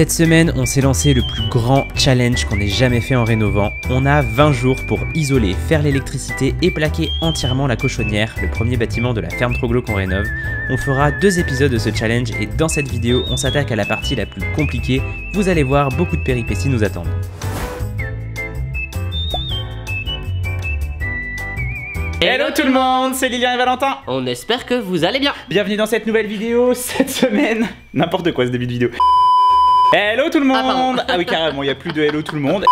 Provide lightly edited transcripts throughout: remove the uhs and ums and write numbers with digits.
Cette semaine, on s'est lancé le plus grand challenge qu'on ait jamais fait en rénovant. On a 20 jours pour isoler, faire l'électricité et plaquer entièrement la cochonnière, le premier bâtiment de la ferme Troglo qu'on rénove. On fera 2 épisodes de ce challenge et dans cette vidéo, on s'attaque à la partie la plus compliquée. Vous allez voir, beaucoup de péripéties nous attendent. Hello tout le monde, c'est Lilian et Valentin. On espère que vous allez bien. Bienvenue dans cette nouvelle vidéo, cette semaine. N'importe quoi ce début de vidéo. Hello tout le monde. Ah oui carrément, il n'y a plus de hello tout le monde.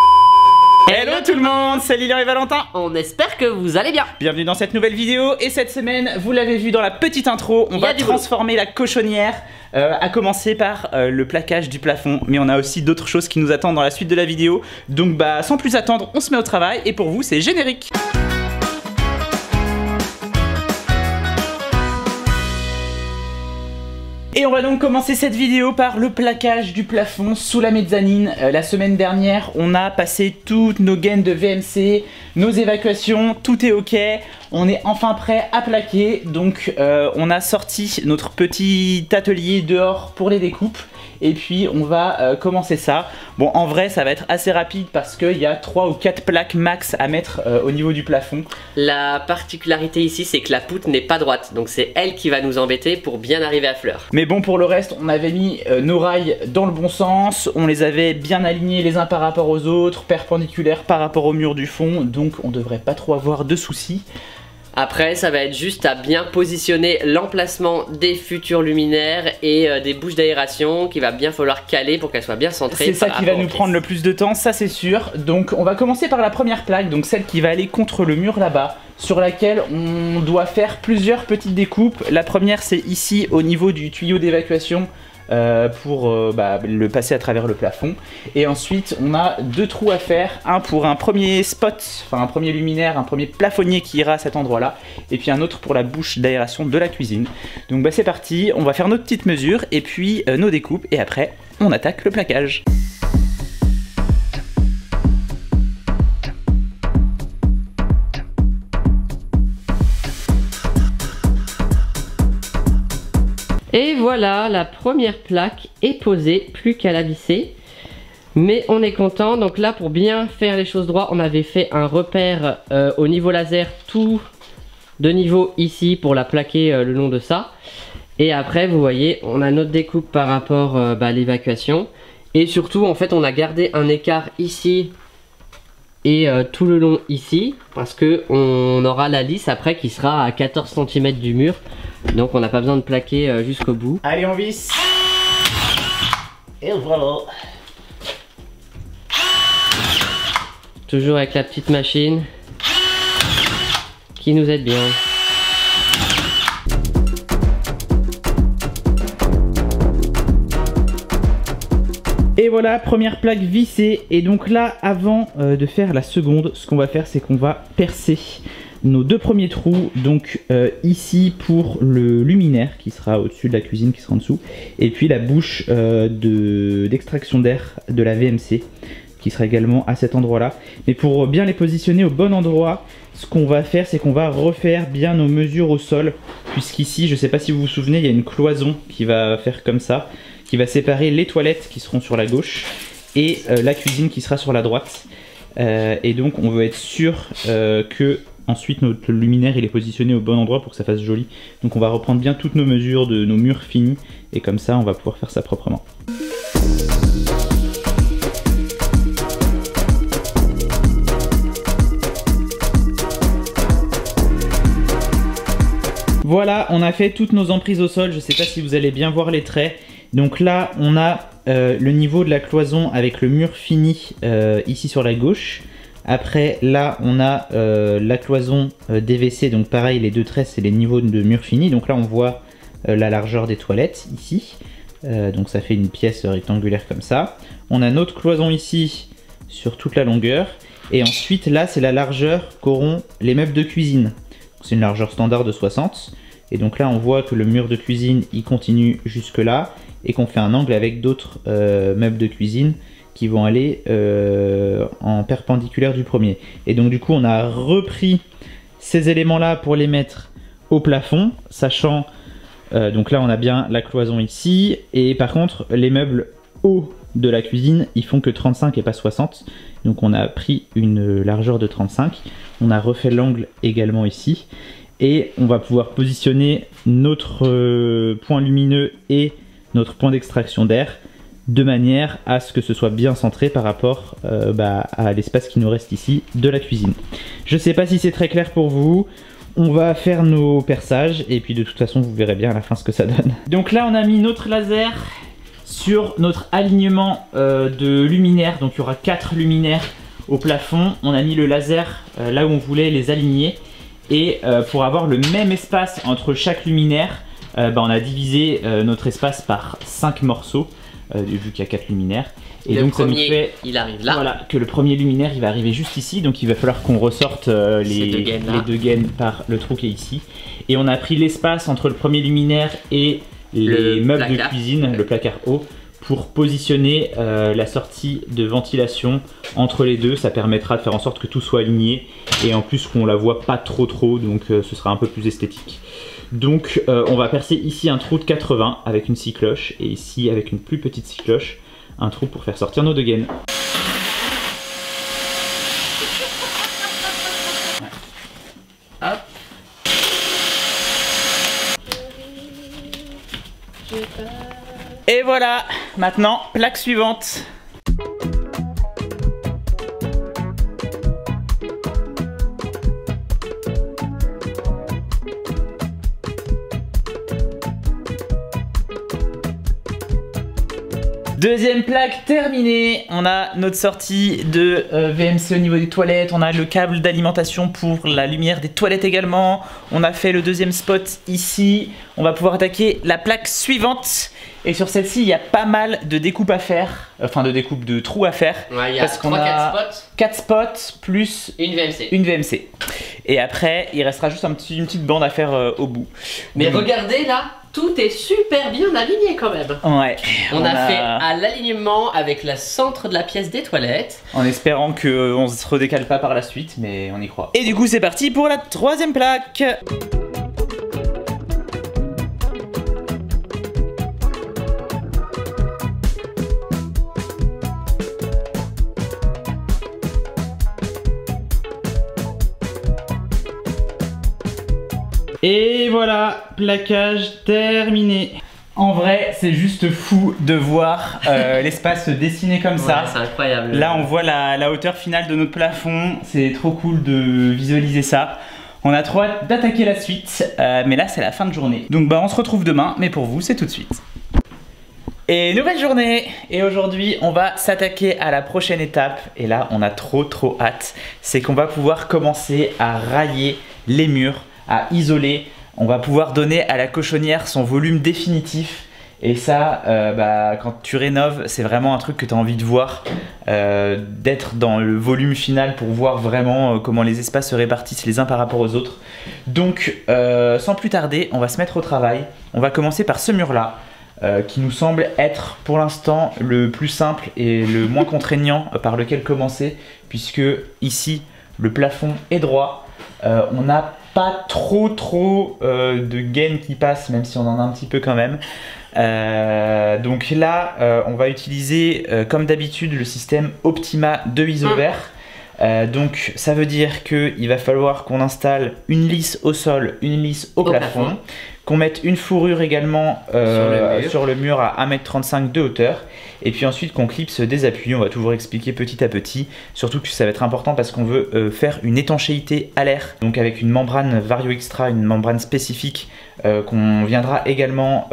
Hello tout le monde, c'est Lilian et Valentin. On espère que vous allez bien. Bienvenue dans cette nouvelle vidéo et cette semaine, vous l'avez vu dans la petite intro, on va transformer la cochonnière, à commencer par le plaquage du plafond. Mais on a aussi d'autres choses qui nous attendent dans la suite de la vidéo. Donc bah sans plus attendre, on se met au travail et pour vous c'est générique. Et on va donc commencer cette vidéo par le plaquage du plafond sous la mezzanine. La semaine dernière, on a passé toutes nos gaines de VMC, nos évacuations, tout est ok. On est enfin prêt à plaquer. Donc on a sorti notre petit atelier dehors pour les découpes. Et puis on va commencer ça. Bon en vrai ça va être assez rapide parce qu'il y a 3 ou 4 plaques max à mettre au niveau du plafond. La particularité ici c'est que la poutre n'est pas droite. Donc c'est elle qui va nous embêter pour bien arriver à fleur. Mais bon pour le reste on avait mis nos rails dans le bon sens. On les avait bien alignés les uns par rapport aux autres, perpendiculaires par rapport au mur du fond. Donc on devrait pas trop avoir de soucis. Après ça va être juste à bien positionner l'emplacement des futurs luminaires et des bouches d'aération qu'il va bien falloir caler pour qu'elles soient bien centrées. C'est ça qui va nous prendre le plus de temps, ça c'est sûr. Donc on va commencer par la première plaque, donc celle qui va aller contre le mur là-bas, sur laquelle on doit faire plusieurs petites découpes. La première c'est ici au niveau du tuyau d'évacuation. Pour le passer à travers le plafond. Et ensuite on a 2 trous à faire, un pour un premier spot, enfin un premier luminaire, un premier plafonnier qui ira à cet endroit là, et puis un autre pour la bouche d'aération de la cuisine. Donc bah c'est parti, on va faire notre petite mesure et puis nos découpes et après on attaque le plaquage. Et voilà, la première plaque est posée, plus qu'à la visser. Mais on est content, donc là pour bien faire les choses droit, on avait fait un repère au niveau laser, tout de niveau ici pour la plaquer le long de ça. Et après vous voyez, on a notre découpe par rapport à l'évacuation. Et surtout en fait on a gardé un écart ici et tout le long ici, parce que on aura la lisse après qui sera à 14 cm du mur. Donc on n'a pas besoin de plaquer jusqu'au bout. Allez on visse. Et voilà. Toujours avec la petite machine qui nous aide bien. Et voilà, première plaque vissée. Et donc là, avant de faire la seconde, ce qu'on va faire, c'est qu'on va percer nos 2 premiers trous. Donc ici pour le luminaire qui sera au-dessus de la cuisine, qui sera en dessous. Et puis la bouche d'extraction d'air de la VMC qui sera également à cet endroit-là. Mais pour bien les positionner au bon endroit, ce qu'on va faire, c'est qu'on va refaire bien nos mesures au sol. Puisqu'ici, je ne sais pas si vous vous souvenez, il y a une cloison qui va faire comme ça, qui va séparer les toilettes qui seront sur la gauche et la cuisine qui sera sur la droite. Et donc on veut être sûr que ensuite notre luminaire il est positionné au bon endroit pour que ça fasse joli. Donc on va reprendre bien toutes nos mesures de nos murs finis et comme ça on va pouvoir faire ça proprement. Voilà, on a fait toutes nos emprises au sol. Je sais pas si vous allez bien voir les traits. Donc là on a le niveau de la cloison avec le mur fini ici sur la gauche. Après là on a la cloison DVC, donc pareil les 2 traits c'est les niveaux de mur fini. Donc là on voit la largeur des toilettes ici. Donc ça fait une pièce rectangulaire comme ça. On a notre cloison ici sur toute la longueur. Et ensuite là c'est la largeur qu'auront les meubles de cuisine. C'est une largeur standard de 60. Et donc là on voit que le mur de cuisine il continue jusque là. Et qu'on fait un angle avec d'autres meubles de cuisine qui vont aller en perpendiculaire du premier. Et donc du coup on a repris ces éléments là pour les mettre au plafond, sachant donc là on a bien la cloison ici, et par contre les meubles hauts de la cuisine, ils font que 35 et pas 60. Donc on a pris une largeur de 35. On a refait l'angle également ici. Et on va pouvoir positionner notre point lumineux et notre point d'extraction d'air de manière à ce que ce soit bien centré par rapport à l'espace qui nous reste ici de la cuisine. Je ne sais pas si c'est très clair pour vous. On va faire nos perçages et puis de toute façon vous verrez bien à la fin ce que ça donne. Donc là on a mis notre laser sur notre alignement de luminaires. Donc il y aura 4 luminaires au plafond. On a mis le laser là où on voulait les aligner. Et pour avoir le même espace entre chaque luminaire, on a divisé notre espace par 5 morceaux, vu qu'il y a 4 luminaires. Et le donc premier, ça nous fait il arrive là. Voilà, que le premier luminaire il va arriver juste ici. Donc il va falloir qu'on ressorte les deux gaines par le trou qui est ici. Et on a pris l'espace entre le premier luminaire et les meubles de cuisine, le placard haut, pour positionner la sortie de ventilation entre les deux. Ça permettra de faire en sorte que tout soit aligné et en plus qu'on la voit pas trop donc ce sera un peu plus esthétique. Donc on va percer ici un trou de 80 avec une scie cloche et ici avec une plus petite scie cloche un trou pour faire sortir nos deux gaines. Hop. Et voilà, maintenant plaque suivante. Deuxième plaque terminée, on a notre sortie de VMC au niveau des toilettes, on a le câble d'alimentation pour la lumière des toilettes également, on a fait le deuxième spot ici, on va pouvoir attaquer la plaque suivante. Et sur celle-ci, il y a pas mal de découpes à faire, enfin de découpes de trous à faire. Ouais, il y a 4 spots plus une VMC. Et après, il restera juste une petite bande à faire au bout. Mais regardez là, tout est super bien aligné quand même. Ouais. On a fait à l'alignement avec le centre de la pièce des toilettes. En espérant qu'on ne se redécale pas par la suite, mais on y croit. Et du coup, c'est parti pour la troisième plaque. Et voilà, plaquage terminé. En vrai, c'est juste fou de voir l'espace se dessiner comme ça. C'est incroyable. Là, on voit la hauteur finale de notre plafond. C'est trop cool de visualiser ça. On a trop hâte d'attaquer la suite, mais là, c'est la fin de journée. Donc, on se retrouve demain, mais pour vous, c'est tout de suite. Et nouvelle journée. Et aujourd'hui, on va s'attaquer à la prochaine étape. Et là, on a trop hâte. C'est qu'on va pouvoir commencer à railler les murs, à isoler. On va pouvoir donner à la cochonnière son volume définitif. Et ça, quand tu rénoves, c'est vraiment un truc que tu as envie de voir, d'être dans le volume final pour voir vraiment comment les espaces se répartissent les uns par rapport aux autres. Donc, sans plus tarder, on va se mettre au travail. On va commencer par ce mur-là, qui nous semble être pour l'instant le plus simple et le moins contraignant par lequel commencer, puisque ici, le plafond est droit. On n'a pas trop de gaines qui passent, même si on en a un petit peu quand même. Donc là, on va utiliser comme d'habitude le système Optima de Isover. Donc ça veut dire qu'il va falloir qu'on installe une lisse au sol, une lisse au plafond, qu'on mette une fourrure également sur le mur à 1,35 m de hauteur, et puis ensuite qu'on clipse des appuis. On va tout vous expliquer petit à petit, surtout que ça va être important parce qu'on veut faire une étanchéité à l'air, donc avec une membrane Vario Extra, une membrane spécifique qu'on viendra également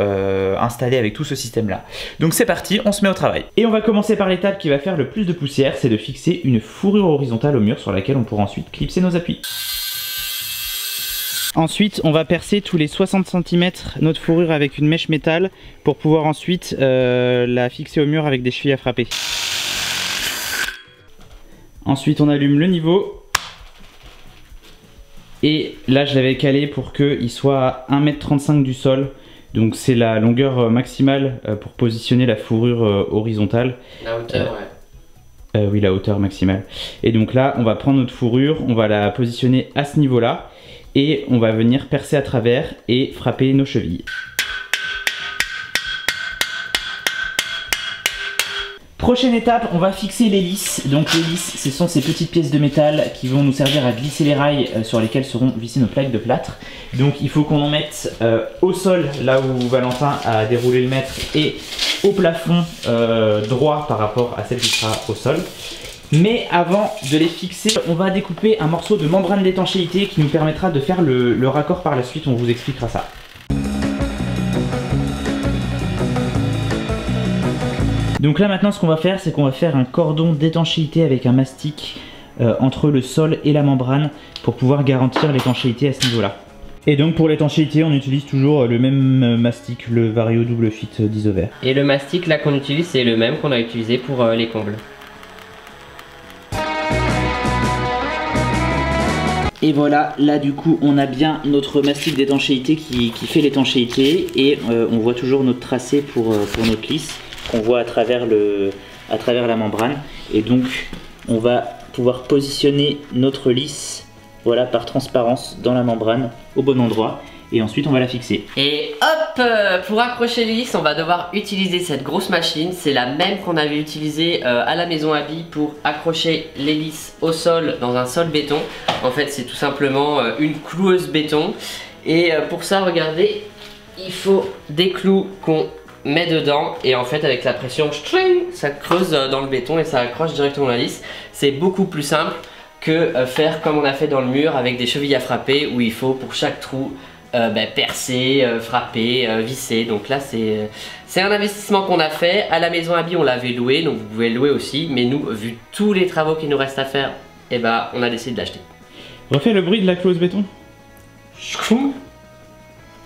installer avec tout ce système là. Donc c'est parti, on se met au travail. Et on va commencer par l'étape qui va faire le plus de poussière, c'est de fixer une fourrure horizontale au mur sur laquelle on pourra ensuite clipser nos appuis. Ensuite, on va percer tous les 60 cm notre fourrure avec une mèche métal pour pouvoir ensuite la fixer au mur avec des chevilles à frapper. Ensuite, on allume le niveau. Et là, je l'avais calé pour qu'il soit à 1,35 m du sol. Donc c'est la longueur maximale pour positionner la fourrure horizontale. La hauteur, ouais. Oui, la hauteur maximale. Et donc là, on va prendre notre fourrure, on va la positionner à ce niveau-là. Et on va venir percer à travers et frapper nos chevilles. Prochaine étape, on va fixer les lisses. Donc les lisses, ce sont ces petites pièces de métal qui vont nous servir à glisser les rails sur lesquels seront vissées nos plaques de plâtre. Donc il faut qu'on en mette au sol, là où Valentin a déroulé le mètre, et au plafond droit par rapport à celle qui sera au sol. Mais avant de les fixer, on va découper un morceau de membrane d'étanchéité qui nous permettra de faire le raccord par la suite. On vous expliquera ça. Donc là maintenant ce qu'on va faire, c'est qu'on va faire un cordon d'étanchéité avec un mastic entre le sol et la membrane pour pouvoir garantir l'étanchéité à ce niveau-là. Et donc pour l'étanchéité, on utilise toujours le même mastic, le Vario Double Fit d'Isover. Et le mastic là qu'on utilise, c'est le même qu'on a utilisé pour les combles. Et voilà, là du coup on a bien notre mastic d'étanchéité qui fait l'étanchéité, et on voit toujours notre tracé pour notre lisse qu'on voit à travers la membrane. Et donc on va pouvoir positionner notre lisse, voilà, par transparence dans la membrane au bon endroit, et ensuite on va la fixer. Et hop, pour accrocher les lisses, on va devoir utiliser cette grosse machine. C'est la même qu'on avait utilisée à la maison Abby pour accrocher les lisses au sol dans un sol béton. En fait c'est tout simplement une cloueuse béton, et pour ça regardez, il faut des clous qu'on met dedans, et en fait avec la pression ça creuse dans le béton et ça accroche directement la lisse. C'est beaucoup plus simple que faire comme on a fait dans le mur avec des chevilles à frapper, où il faut pour chaque trou percer, frapper, visser. Donc là c'est un investissement qu'on a fait. À la maison Abby on l'avait loué, donc vous pouvez le louer aussi, mais nous, vu tous les travaux qu'il nous reste à faire, et ben on a décidé de l'acheter. Refais le bruit de la close béton.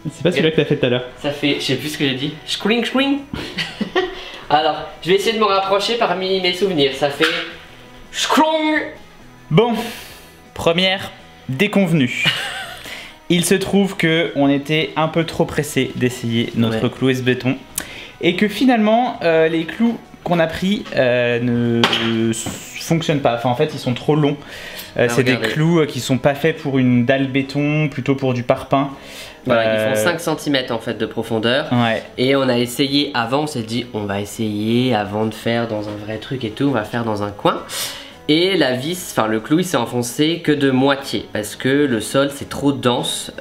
C'est pas celui-là que t'as fait tout à l'heure. Ça fait, je sais plus ce que j'ai dit. Scring scring. Alors, je vais essayer de me rapprocher parmi mes souvenirs. Ça fait scrong. Bon, première déconvenue. Il se trouve que on était un peu trop pressé d'essayer notre cloueuse béton, et que finalement les clous qu'on a pris ne fonctionnent pas. Enfin en fait ils sont trop longs. C'est des clous qui sont pas faits pour une dalle béton, plutôt pour du parpaing. Voilà, ils font 5 cm en fait de profondeur. Ouais. Et on a essayé avant, on s'est dit on va essayer avant de faire dans un vrai truc et tout, on va faire dans un coin. Et la vis, enfin le clou il s'est enfoncé que de moitié parce que le sol c'est trop dense,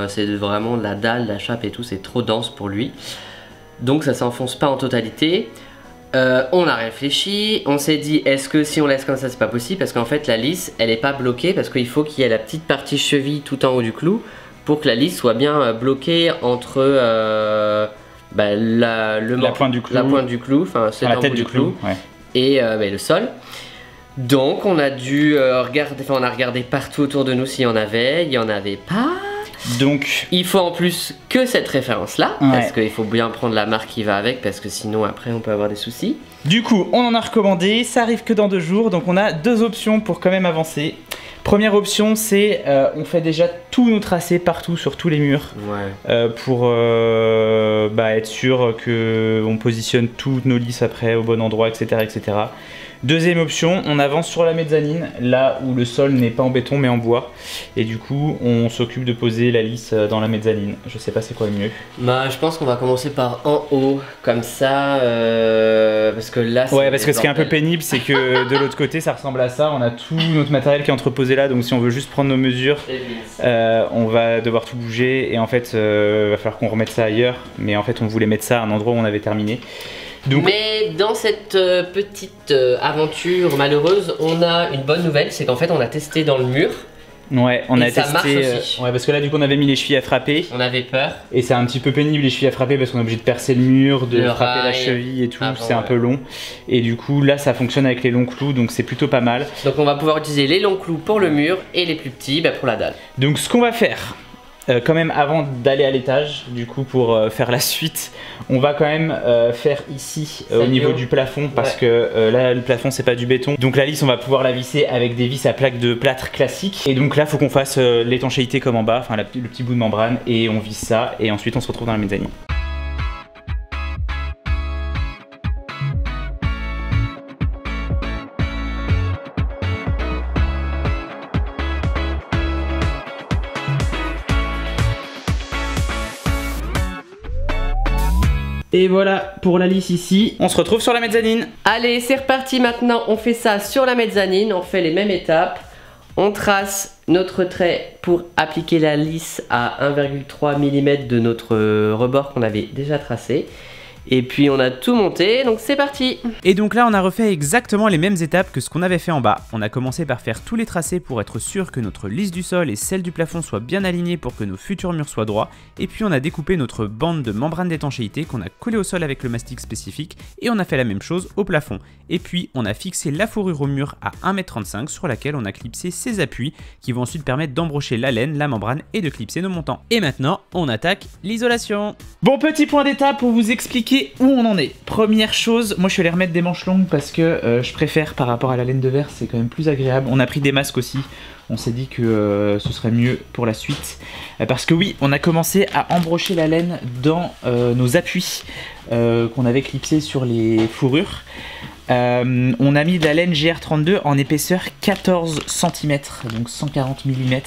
c'est vraiment de la dalle, la chape et tout, c'est trop dense pour lui. Donc ça s'enfonce pas en totalité. On a réfléchi, on s'est dit est-ce que si on laisse comme ça c'est pas possible, parce qu'en fait la lisse elle est pas bloquée, parce qu'il faut qu'il y ait la petite partie cheville tout en haut du clou pour que la lisse soit bien bloquée entre la pointe du clou, enfin la tête du clou, ouais. Et le sol. Donc on a dû regarder, on a regardé partout autour de nous s'il y en avait, il y en avait pas. Donc il faut en plus que cette référence là, parce qu'il faut bien prendre la marque qui va avec, parce que sinon après on peut avoir des soucis. Du coup on en a recommandé, ça arrive que dans 2 jours, donc on a 2 options pour quand même avancer. Première option c'est on fait déjà tous nos tracés partout sur tous les murs, pour être sûr qu'on positionne toutes nos lisses après au bon endroit, etc., etc. Deuxième option, on avance sur la mezzanine, là où le sol n'est pas en béton mais en bois. Et du coup, on s'occupe de poser la lisse dans la mezzanine. Je sais pas c'est quoi le mieux. Bah, je pense qu'on va commencer par en haut, comme ça, parce que là... Ouais, parce que ce qui est un peu pénible, c'est que de l'autre côté, ça ressemble à ça. On a tout notre matériel qui est entreposé là, donc si on veut juste prendre nos mesures, on va devoir tout bouger. Et en fait, va falloir qu'on remette ça ailleurs. Mais en fait, on voulait mettre ça à un endroit où on avait terminé. Donc... Mais dans cette petite aventure malheureuse, on a une bonne nouvelle, c'est qu'en fait on a testé dans le mur. Ouais, on a testé. Ça marche aussi. Ouais, parce que là du coup on avait mis les chevilles à frapper. On avait peur. Et c'est un petit peu pénible les chevilles à frapper parce qu'on est obligé de percer le mur, de frapper la cheville et tout, c'est un peu long. Et du coup là ça fonctionne avec les longs clous, donc c'est plutôt pas mal. Donc on va pouvoir utiliser les longs clous pour le mur et les plus petits pour la dalle. Donc ce qu'on va faire, quand même avant d'aller à l'étage, du coup pour faire la suite, on va quand même faire ici au niveau du plafond, parce que là le plafond c'est pas du béton, donc la lisse on va pouvoir la visser avec des vis à plaque de plâtre classique, et donc là faut qu'on fasse l'étanchéité comme en bas, enfin le petit bout de membrane, et on visse ça et ensuite on se retrouve dans la mezzanine. Et voilà pour la lisse ici. On se retrouve sur la mezzanine. Allez, c'est reparti maintenant. On fait ça sur la mezzanine. On fait les mêmes étapes. On trace notre trait pour appliquer la lisse à 1,3 mm de notre rebord qu'on avait déjà tracé. Et puis on a tout monté, donc c'est parti. Et donc là on a refait exactement les mêmes étapes que ce qu'on avait fait en bas. On a commencé par faire tous les tracés pour être sûr que notre lisse du sol et celle du plafond soient bien alignées pour que nos futurs murs soient droits. Et puis on a découpé notre bande de membrane d'étanchéité qu'on a collée au sol avec le mastic spécifique. Et on a fait la même chose au plafond. Et puis on a fixé la fourrure au mur à 1,35 m sur laquelle on a clipsé ces appuis qui vont ensuite permettre d'embrocher la laine, la membrane et de clipser nos montants. Et maintenant on attaque l'isolation. Bon, petit point d'étape pour vous expliquer où on en est. Première chose, moi je suis allé remettre des manches longues parce que je préfère par rapport à la laine de verre, c'est quand même plus agréable. On a pris des masques aussi, on s'est dit que ce serait mieux pour la suite. Parce que oui, on a commencé à embrocher la laine dans nos appuis qu'on avait clipsés sur les fourrures. On a mis de la laine GR32 en épaisseur 14 cm, donc 140 mm.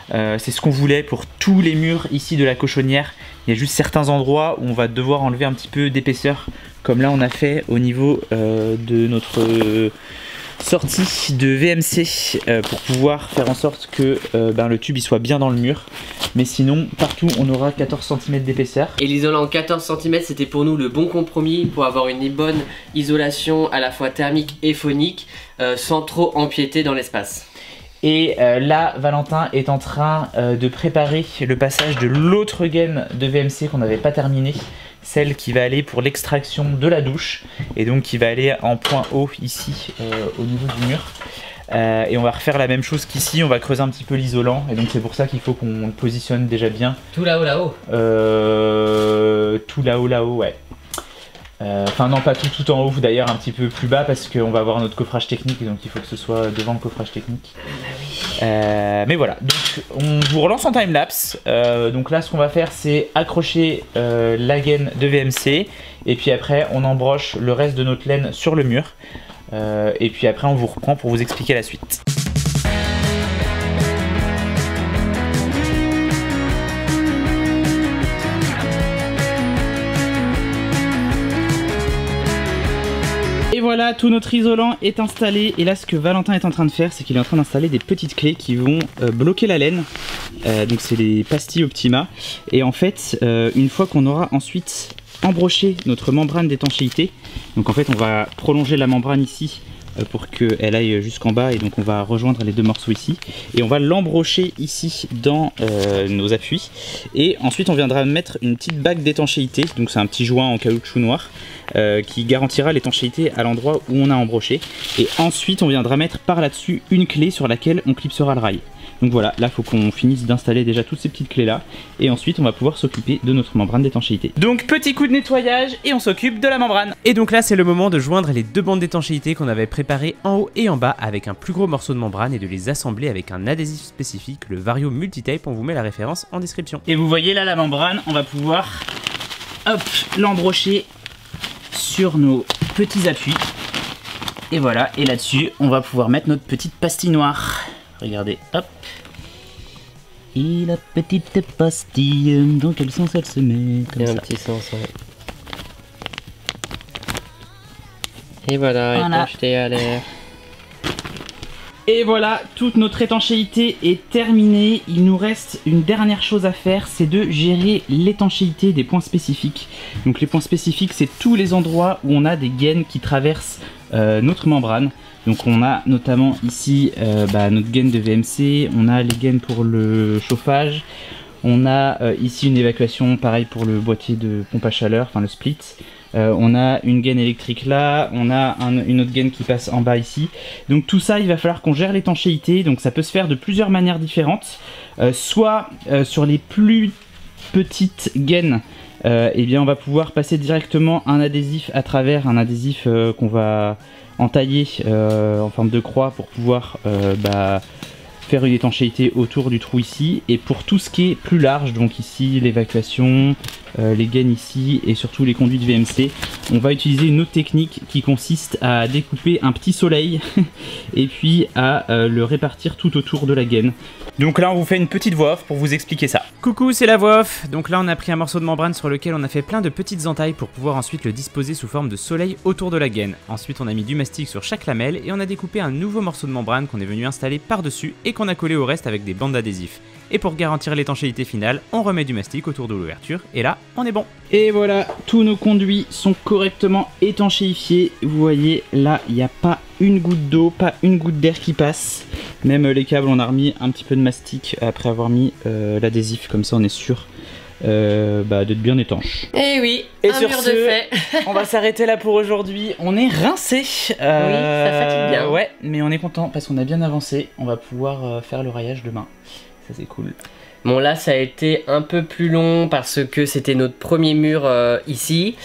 C'est ce qu'on voulait pour tous les murs ici de la cochonnière. Il y a juste certains endroits où on va devoir enlever un petit peu d'épaisseur, comme là on a fait au niveau de notre sortie de VMC pour pouvoir faire en sorte que le tube il soit bien dans le mur. Mais sinon partout on aura 14 cm d'épaisseur. Et l'isolant en 14 cm c'était pour nous le bon compromis pour avoir une bonne isolation à la fois thermique et phonique sans trop empiéter dans l'espace. Et là, Valentin est en train de préparer le passage de l'autre gaine de VMC qu'on n'avait pas terminé, celle qui va aller pour l'extraction de la douche, et donc qui va aller en point haut ici au niveau du mur. Et on va refaire la même chose qu'ici, on va creuser un petit peu l'isolant, et donc c'est pour ça qu'il faut qu'on le positionne déjà bien. Tout là-haut. Tout là-haut, ouais. Enfin non, pas tout en haut, d'ailleurs un petit peu plus bas parce qu'on va avoir notre coffrage technique, donc il faut que ce soit devant le coffrage technique. Mais voilà, donc on vous relance en timelapse. Donc là ce qu'on va faire c'est accrocher la gaine de VMC et puis après on embroche le reste de notre laine sur le mur. Et puis après on vous reprend pour vous expliquer la suite. Et voilà, tout notre isolant est installé. Et là, ce que Valentin est en train de faire, c'est qu'il est en train d'installer des petites clés qui vont bloquer la laine. Donc c'est les pastilles Optima. Et en fait, une fois qu'on aura ensuite embroché notre membrane d'étanchéité, donc en fait on va prolonger la membrane ici pour qu'elle aille jusqu'en bas, et donc on va rejoindre les deux morceaux ici et on va l'embrocher ici dans nos appuis, et ensuite on viendra mettre une petite bague d'étanchéité, donc c'est un petit joint en caoutchouc noir qui garantira l'étanchéité à l'endroit où on a embroché, et ensuite on viendra mettre par là dessus une clé sur laquelle on clipsera le rail. Donc voilà, là il faut qu'on finisse d'installer déjà toutes ces petites clés là, et ensuite on va pouvoir s'occuper de notre membrane d'étanchéité. Donc petit coup de nettoyage et on s'occupe de la membrane. Et donc là c'est le moment de joindre les deux bandes d'étanchéité qu'on avait préparées en haut et en bas avec un plus gros morceau de membrane et de les assembler avec un adhésif spécifique, le Vario Multitape. On vous met la référence en description. Et vous voyez là la membrane, on va pouvoir hop l'embrocher sur nos petits appuis. Et voilà, et là-dessus on va pouvoir mettre notre petite pastille noire. Regardez, hop. Et la petite pastille, dans quel sens elle se met comme ça. Un petit sens, ouais. Et voilà, étanchéité à l'air. Et voilà, toute notre étanchéité est terminée. Il nous reste une dernière chose à faire, c'est de gérer l'étanchéité des points spécifiques. Donc les points spécifiques, c'est tous les endroits où on a des gaines qui traversent notre membrane. Donc on a notamment ici notre gaine de VMC, on a les gaines pour le chauffage, on a ici une évacuation pareil pour le boîtier de pompe à chaleur, enfin le split. On a une gaine électrique là, on a une autre gaine qui passe en bas ici. Donc tout ça, il va falloir qu'on gère l'étanchéité, donc ça peut se faire de plusieurs manières différentes. Soit sur les plus petites gaines, eh bien on va pouvoir passer directement un adhésif à travers, un adhésif qu'on va entailler en forme de croix pour pouvoir faire une étanchéité autour du trou ici. Et pour tout ce qui est plus large, donc ici l'évacuation, les gaines ici et surtout les conduites VMC, on va utiliser une autre technique qui consiste à découper un petit soleil et puis à le répartir tout autour de la gaine. Donc là on vous fait une petite voix off pour vous expliquer ça. Coucou, c'est la voix off. Donc là on a pris un morceau de membrane sur lequel on a fait plein de petites entailles pour pouvoir ensuite le disposer sous forme de soleil autour de la gaine. Ensuite on a mis du mastic sur chaque lamelle et on a découpé un nouveau morceau de membrane qu'on est venu installer par dessus et qu'on a collé au reste avec des bandes d'adhésif. Et pour garantir l'étanchéité finale, on remet du mastic autour de l'ouverture et là on est bon. Et voilà, tous nos conduits sont correctement étanchéifiés. Vous voyez là, il n'y a pas une goutte d'eau, pas une goutte d'air qui passe. Même les câbles, on a remis un petit peu de mastic après avoir mis l'adhésif, comme ça on est sûr d'être bien étanche. Et oui, et un sur mur ce, de fait. on va s'arrêter là pour aujourd'hui. On est rincé. Oui, ça fatigue bien. Ouais, mais on est content parce qu'on a bien avancé. On va pouvoir faire le raillage demain. Ça c'est cool. Bon là ça a été un peu plus long parce que c'était notre premier mur ici.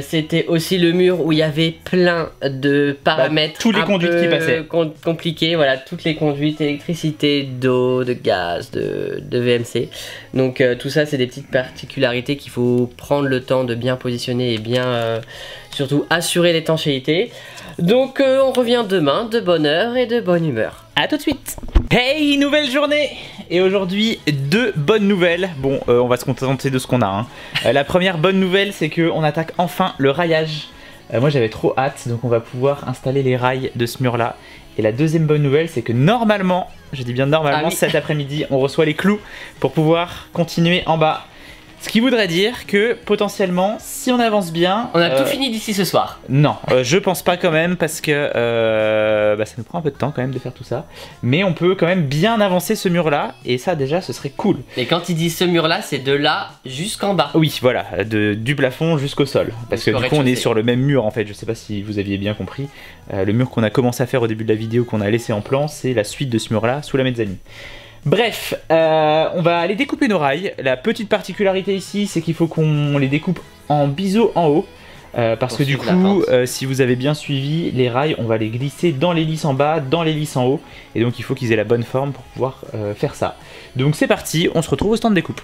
C'était aussi le mur où il y avait plein de paramètres, tous les conduites qui passaient, compliqués, voilà, toutes les conduites, électricité, d'eau, de gaz, de VMC. Donc tout ça c'est des petites particularités qu'il faut prendre le temps de bien positionner et bien surtout assurer l'étanchéité. Donc on revient demain de bonne heure et de bonne humeur. A tout de suite. Hey, nouvelle journée. Et aujourd'hui, deux bonnes nouvelles. Bon, on va se contenter de ce qu'on a. Hein. La première bonne nouvelle, c'est qu'on attaque enfin le raillage. Moi, j'avais trop hâte, donc on va pouvoir installer les rails de ce mur-là. Et la deuxième bonne nouvelle, c'est que normalement, je dis bien normalement, cet après-midi, on reçoit les clous pour pouvoir continuer en bas. Ce qui voudrait dire que potentiellement, si on avance bien... On a tout fini d'ici ce soir. Non, je pense pas quand même parce que ça nous prend un peu de temps quand même de faire tout ça. Mais on peut quand même bien avancer ce mur là et ça déjà ce serait cool. Et quand il dit ce mur là, c'est de là jusqu'en bas. Oui, voilà, du plafond jusqu'au sol. Parce que du coup on est sur le même mur en fait, je sais pas si vous aviez bien compris. Le mur qu'on a commencé à faire au début de la vidéo, qu'on a laissé en plan, c'est la suite de ce mur là sous la mezzanine. Bref, on va aller découper nos rails. La petite particularité ici, c'est qu'il faut qu'on les découpe en biseau en haut. Parce que du coup, si vous avez bien suivi, les rails, on va les glisser dans les lisses en bas, dans les lisses en haut. Et donc il faut qu'ils aient la bonne forme pour pouvoir faire ça. Donc c'est parti, on se retrouve au stand de découpe.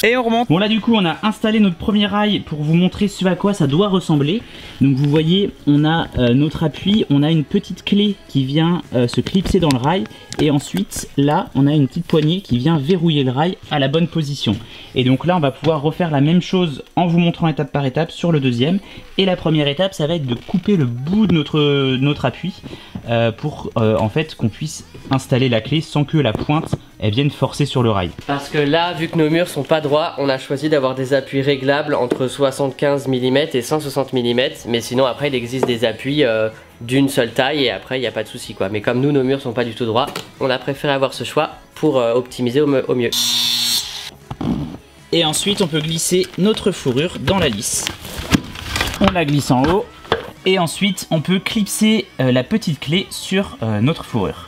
Et on remonte. Bon là du coup on a installé notre premier rail pour vous montrer ce à quoi ça doit ressembler. Donc vous voyez on a notre appui, on a une petite clé qui vient se clipser dans le rail. Et ensuite là on a une petite poignée qui vient verrouiller le rail à la bonne position. Et donc là on va pouvoir refaire la même chose en vous montrant étape par étape sur le deuxième. Et la première étape ça va être de couper le bout de notre appui pour en fait qu'on puisse installer la clé sans que la pointe elle vienne forcer sur le rail. Parce que là vu que nos murs sont pas droits, on a choisi d'avoir des appuis réglables entre 75 mm et 160 mm. Mais sinon après il existe des appuis d'une seule taille et après il n'y a pas de souci quoi. Mais comme nous nos murs sont pas du tout droits, on a préféré avoir ce choix pour optimiser au mieux. Et ensuite on peut glisser notre fourrure dans la lisse. On la glisse en haut et ensuite on peut clipser la petite clé sur notre fourrure.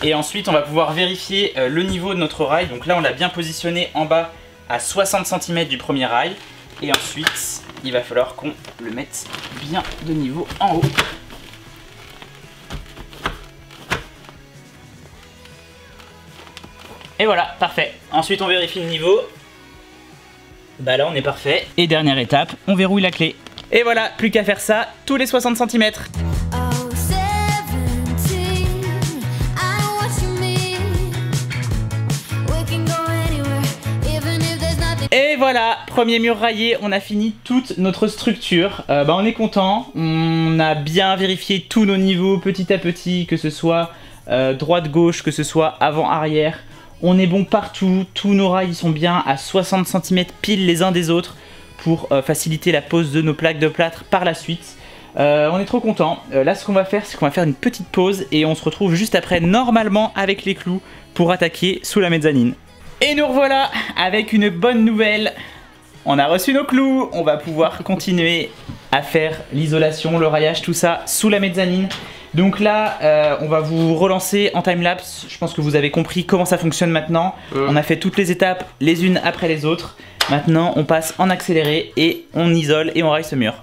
Et ensuite on va pouvoir vérifier le niveau de notre rail. Donc là on l'a bien positionné en bas à 60 cm du premier rail. Et ensuite il va falloir qu'on le mette bien de niveau en haut. Et voilà, parfait. Ensuite on vérifie le niveau. Bah là on est parfait. Et dernière étape, on verrouille la clé. Et voilà, plus qu'à faire ça tous les 60 cm. Et voilà, premier mur raillé, on a fini toute notre structure. On est content, on a bien vérifié tous nos niveaux petit à petit, que ce soit droite-gauche, que ce soit avant-arrière. On est bon partout, tous nos rails sont bien à 60 cm pile les uns des autres pour faciliter la pose de nos plaques de plâtre par la suite. On est trop content. Là ce qu'on va faire, c'est qu'on va faire une petite pause et on se retrouve juste après normalement avec les clous pour attaquer sous la mezzanine. Et nous revoilà avec une bonne nouvelle. On a reçu nos clous, on va pouvoir continuer à faire l'isolation, le raillage, tout ça sous la mezzanine. Donc là, on va vous relancer en timelapse. Je pense que vous avez compris comment ça fonctionne maintenant. On a fait toutes les étapes les unes après les autres. Maintenant, on passe en accéléré et on isole et on raille ce mur.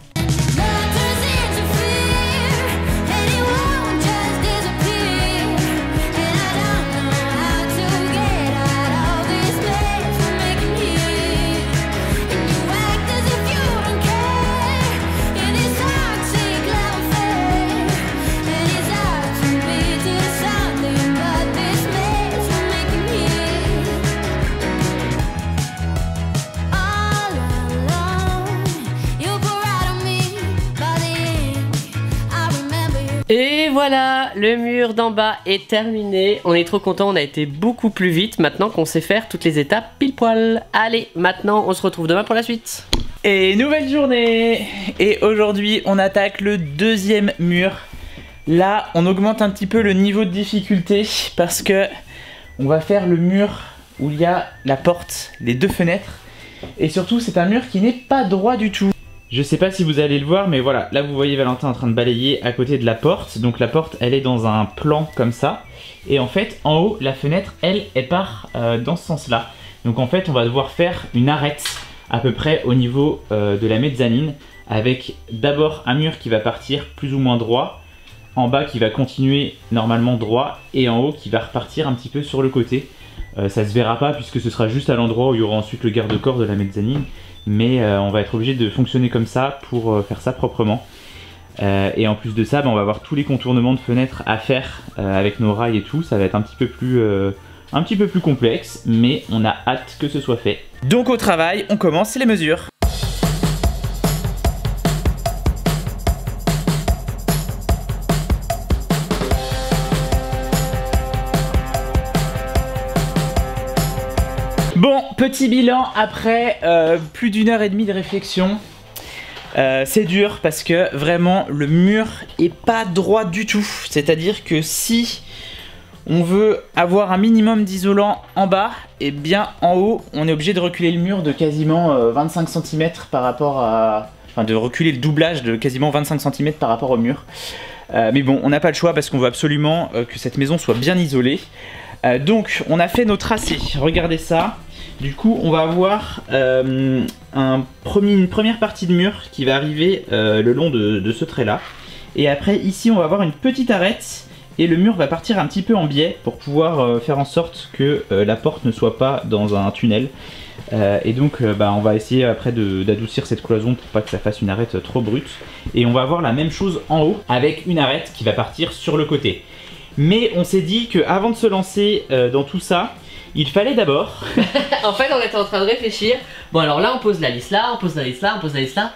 Et voilà, le mur d'en bas est terminé. On est trop content, on a été beaucoup plus vite maintenant qu'on sait faire toutes les étapes pile poil. Allez, maintenant on se retrouve demain pour la suite. Et nouvelle journée. Et aujourd'hui on attaque le deuxième mur. Là on augmente un petit peu le niveau de difficulté parce que on va faire le mur où il y a la porte, les deux fenêtres. Et surtout c'est un mur qui n'est pas droit du tout. Je sais pas si vous allez le voir mais voilà, là vous voyez Valentin en train de balayer à côté de la porte. Donc la porte elle est dans un plan comme ça. Et en fait en haut la fenêtre elle part dans ce sens là. Donc en fait on va devoir faire une arête à peu près au niveau de la mezzanine. Avec d'abord un mur qui va partir plus ou moins droit. En bas qui va continuer normalement droit. Et en haut qui va repartir un petit peu sur le côté. Ça se verra pas puisque ce sera juste à l'endroit où il y aura ensuite le garde-corps de la mezzanine. Mais on va être obligé de fonctionner comme ça pour faire ça proprement. Et en plus de ça, on va avoir tous les contournements de fenêtres à faire avec nos rails et tout. Ça va être un petit peu plus complexe, mais on a hâte que ce soit fait. Donc au travail, on commence les mesures. Bon, petit bilan après plus d'1h30 de réflexion. C'est dur parce que vraiment le mur est pas droit du tout. C'est-à-dire que si on veut avoir un minimum d'isolant en bas, et bien en haut on est obligé de reculer le mur de quasiment 25 cm par rapport à... Enfin de reculer le doublage de quasiment 25 cm par rapport au mur. Mais bon, on n'a pas le choix parce qu'on veut absolument que cette maison soit bien isolée. Donc on a fait nos tracés, regardez ça. Du coup on va avoir une première partie de mur qui va arriver le long de ce trait là. Et après ici on va avoir une petite arête et le mur va partir un petit peu en biais pour pouvoir faire en sorte que la porte ne soit pas dans un tunnel. Et donc on va essayer après d'adoucir cette cloison pour pas que ça fasse une arête trop brute. Et on va avoir la même chose en haut avec une arête qui va partir sur le côté. Mais on s'est dit qu'avant de se lancer dans tout ça, il fallait d'abord... En fait on était en train de réfléchir. Bon alors là on pose la lisse là, on pose la lisse là, on pose la lisse là.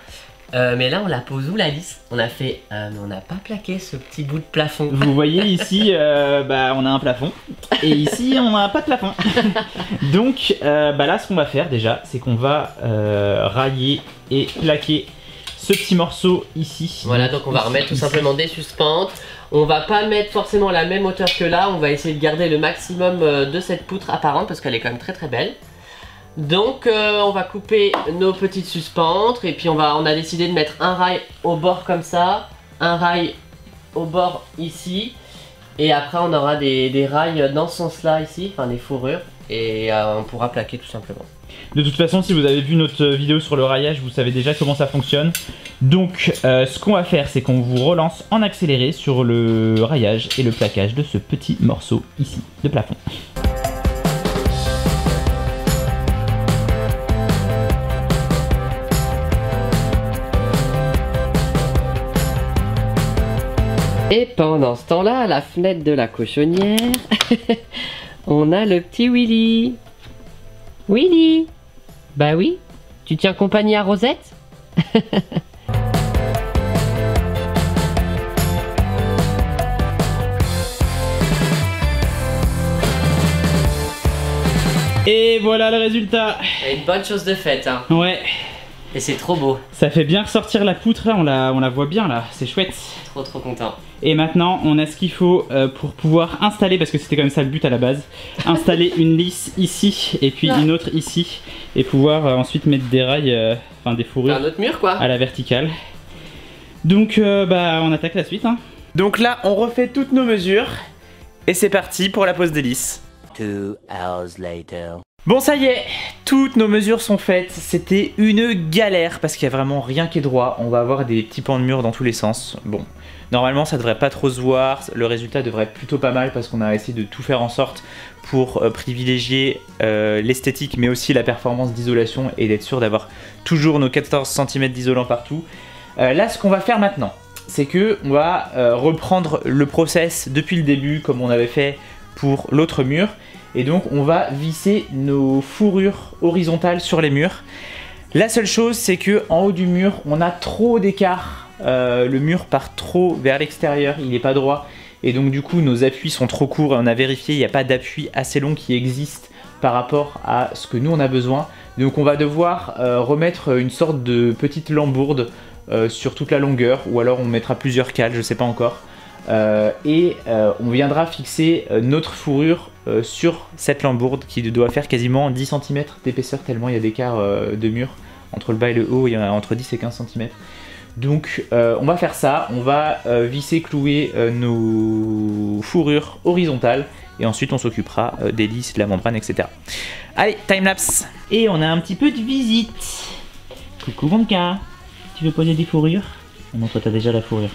Mais là on la pose où la lisse? On a fait... mais on n'a pas plaqué ce petit bout de plafond. Vous voyez ici, on a un plafond. Et ici on n'a pas de plafond. Donc là ce qu'on va faire déjà, c'est qu'on va railler et plaquer ce petit morceau ici. Voilà, donc on va remettre tout simplement des suspentes. On va pas mettre forcément la même hauteur que là, on va essayer de garder le maximum de cette poutre apparente parce qu'elle est quand même très très belle. Donc on va couper nos petites suspentes et puis on a décidé de mettre un rail au bord comme ça, un rail au bord ici et après on aura des rails dans ce sens là ici, enfin des fourrures et on pourra plaquer tout simplement. De toute façon, si vous avez vu notre vidéo sur le raillage, vous savez déjà comment ça fonctionne. Donc ce qu'on va faire, c'est qu'on vous relance en accéléré sur le raillage et le plaquage de ce petit morceau ici de plafond. Et pendant ce temps-là, à la fenêtre de la cochonnière, on a le petit Willy. Willy! Bah oui, tu tiens compagnie à Rosette? Et voilà le résultat. Une bonne chose de faite, hein. Ouais. Et c'est trop beau. Ça fait bien ressortir la poutre, là, on la voit bien là, c'est chouette. Trop content. Et maintenant on a ce qu'il faut pour pouvoir installer, parce que c'était quand même ça le but à la base, installer une lisse ici et puis une autre ici. Et pouvoir ensuite mettre des rails, enfin des fourrures un autre mur quoi, à la verticale. Donc on attaque la suite hein. Donc là on refait toutes nos mesures et c'est parti pour la pose des lisses. 2 hours later. Bon ça y est, toutes nos mesures sont faites. C'était une galère parce qu'il n'y a vraiment rien qui est droit. On va avoir des petits pans de mur dans tous les sens. Bon, normalement ça devrait pas trop se voir. Le résultat devrait être plutôt pas mal parce qu'on a essayé de tout faire en sorte pour privilégier l'esthétique mais aussi la performance d'isolation et d'être sûr d'avoir toujours nos 14 cm d'isolant partout. Là ce qu'on va faire maintenant, c'est que on va reprendre le process depuis le début comme on avait fait pour l'autre mur. Et donc on va visser nos fourrures horizontales sur les murs. La seule chose c'est que en haut du mur on a trop d'écart le mur part trop vers l'extérieur, il n'est pas droit. Et donc du coup nos appuis sont trop courts et on a vérifié, il n'y a pas d'appui assez long qui existe par rapport à ce que nous on a besoin. Donc on va devoir remettre une sorte de petite lambourde sur toute la longueur, ou alors on mettra plusieurs cales, je sais pas encore. On viendra fixer notre fourrure sur cette lambourde qui doit faire quasiment 10 cm d'épaisseur tellement il y a d'écart de mur entre le bas et le haut, il y en a entre 10 et 15 cm. Donc on va faire ça, on va visser, clouer nos fourrures horizontales et ensuite on s'occupera des lisses, de la membrane, etc. Allez, timelapse. Et on a un petit peu de visite. Coucou Wonka, tu veux poser des fourrures? Non, toi t'as déjà la fourrure.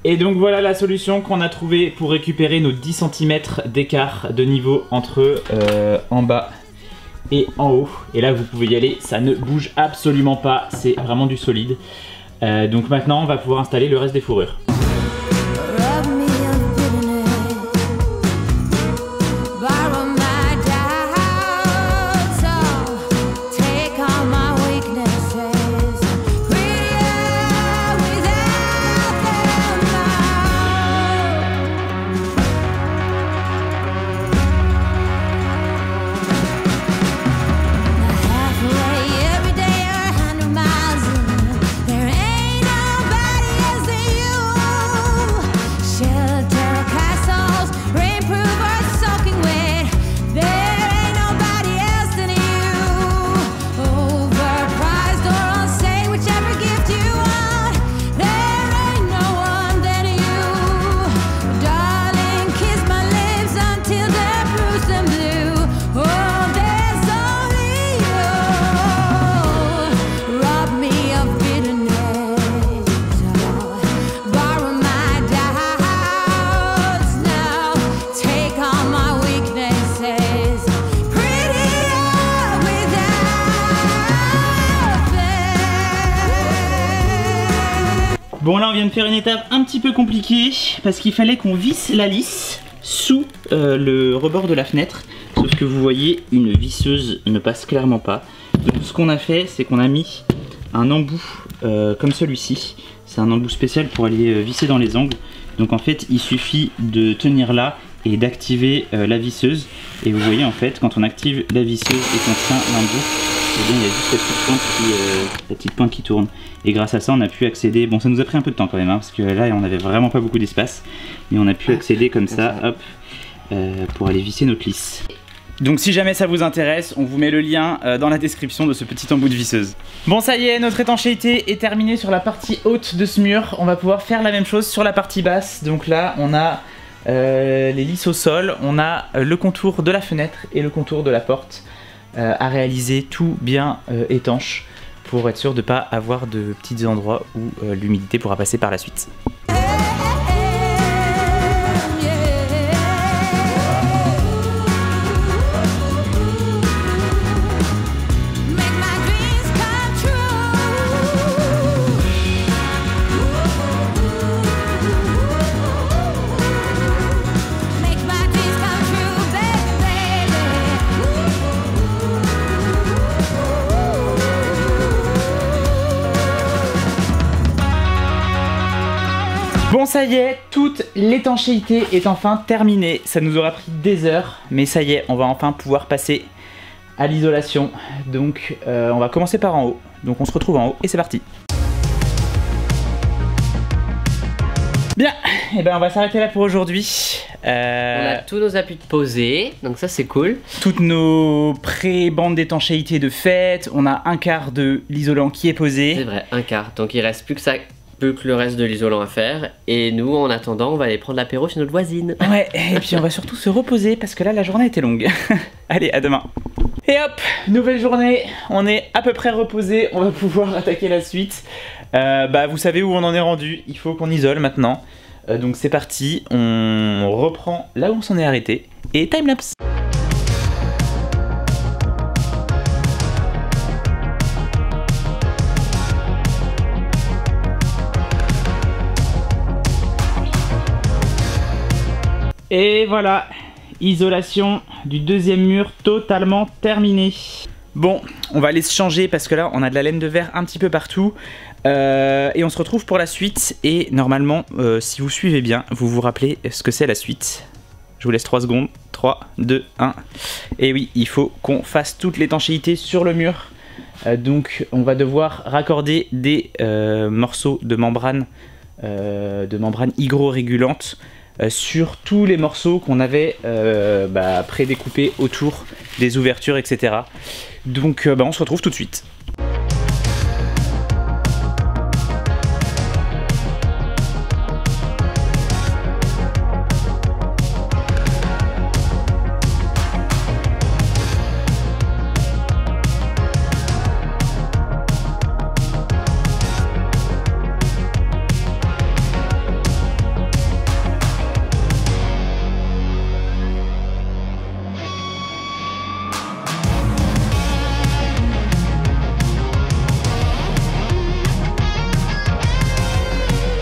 Et donc voilà la solution qu'on a trouvée pour récupérer nos 10 cm d'écart de niveau entre en bas et en haut. Et là vous pouvez y aller, ça ne bouge absolument pas, c'est vraiment du solide. Donc maintenant on va pouvoir installer le reste des fourrures. Bon là on vient de faire une étape un petit peu compliquée parce qu'il fallait qu'on visse la lisse sous le rebord de la fenêtre. Sauf que vous voyez, une visseuse ne passe clairement pas. Donc ce qu'on a fait, c'est qu'on a mis un embout comme celui-ci. C'est un embout spécial pour aller visser dans les angles. Donc en fait il suffit de tenir là et d'activer la visseuse. Et vous voyez en fait quand on active la visseuse et qu'on tient l'embout, eh bien, il y a juste la petite pointe qui tourne. Et grâce à ça on a pu accéder, bon ça nous a pris un peu de temps quand même hein, parce que là on avait vraiment pas beaucoup d'espace. Mais on a pu accéder comme ça, hop, pour aller visser notre lisse. Donc si jamais ça vous intéresse, on vous met le lien dans la description de ce petit embout de visseuse. Bon ça y est, notre étanchéité est terminée sur la partie haute de ce mur. On va pouvoir faire la même chose sur la partie basse. Donc là on a les lisses au sol, on a le contour de la fenêtre et le contour de la porte à réaliser, tout bien étanche pour être sûr de ne pas avoir de petits endroits où l'humidité pourra passer par la suite. Bon ça y est, toute l'étanchéité est enfin terminée. Ça nous aura pris des heures, mais ça y est, on va enfin pouvoir passer à l'isolation. Donc on va commencer par en haut. Donc on se retrouve en haut et c'est parti. Bien, et ben on va s'arrêter là pour aujourd'hui. On a tous nos appuis posés, donc ça c'est cool. Toutes nos pré-bandes d'étanchéité de fait. On a un quart de l'isolant qui est posé. C'est vrai, un quart. Donc il reste plus que le reste de l'isolant à faire. Et nous, en attendant, on va aller prendre l'apéro chez notre voisine. Ouais, et puis on va surtout se reposer parce que là, la journée était longue. Allez, à demain. Et hop, nouvelle journée. On est à peu près reposé. On va pouvoir attaquer la suite. Vous savez où on en est rendu. Il faut qu'on isole maintenant. Donc c'est parti. On reprend là où on s'en est arrêté. Et timelapse. Et voilà, isolation du deuxième mur totalement terminée. Bon, on va aller se changer parce que là on a de la laine de verre un petit peu partout. Et on se retrouve pour la suite. Et normalement, si vous suivez bien, vous vous rappelez ce que c'est la suite. Je vous laisse 3 secondes. 3, 2, 1. Et oui, il faut qu'on fasse toute l'étanchéité sur le mur. Donc on va devoir raccorder des morceaux de membrane hygrorégulante sur tous les morceaux qu'on avait prédécoupés autour des ouvertures, etc. Donc on se retrouve tout de suite.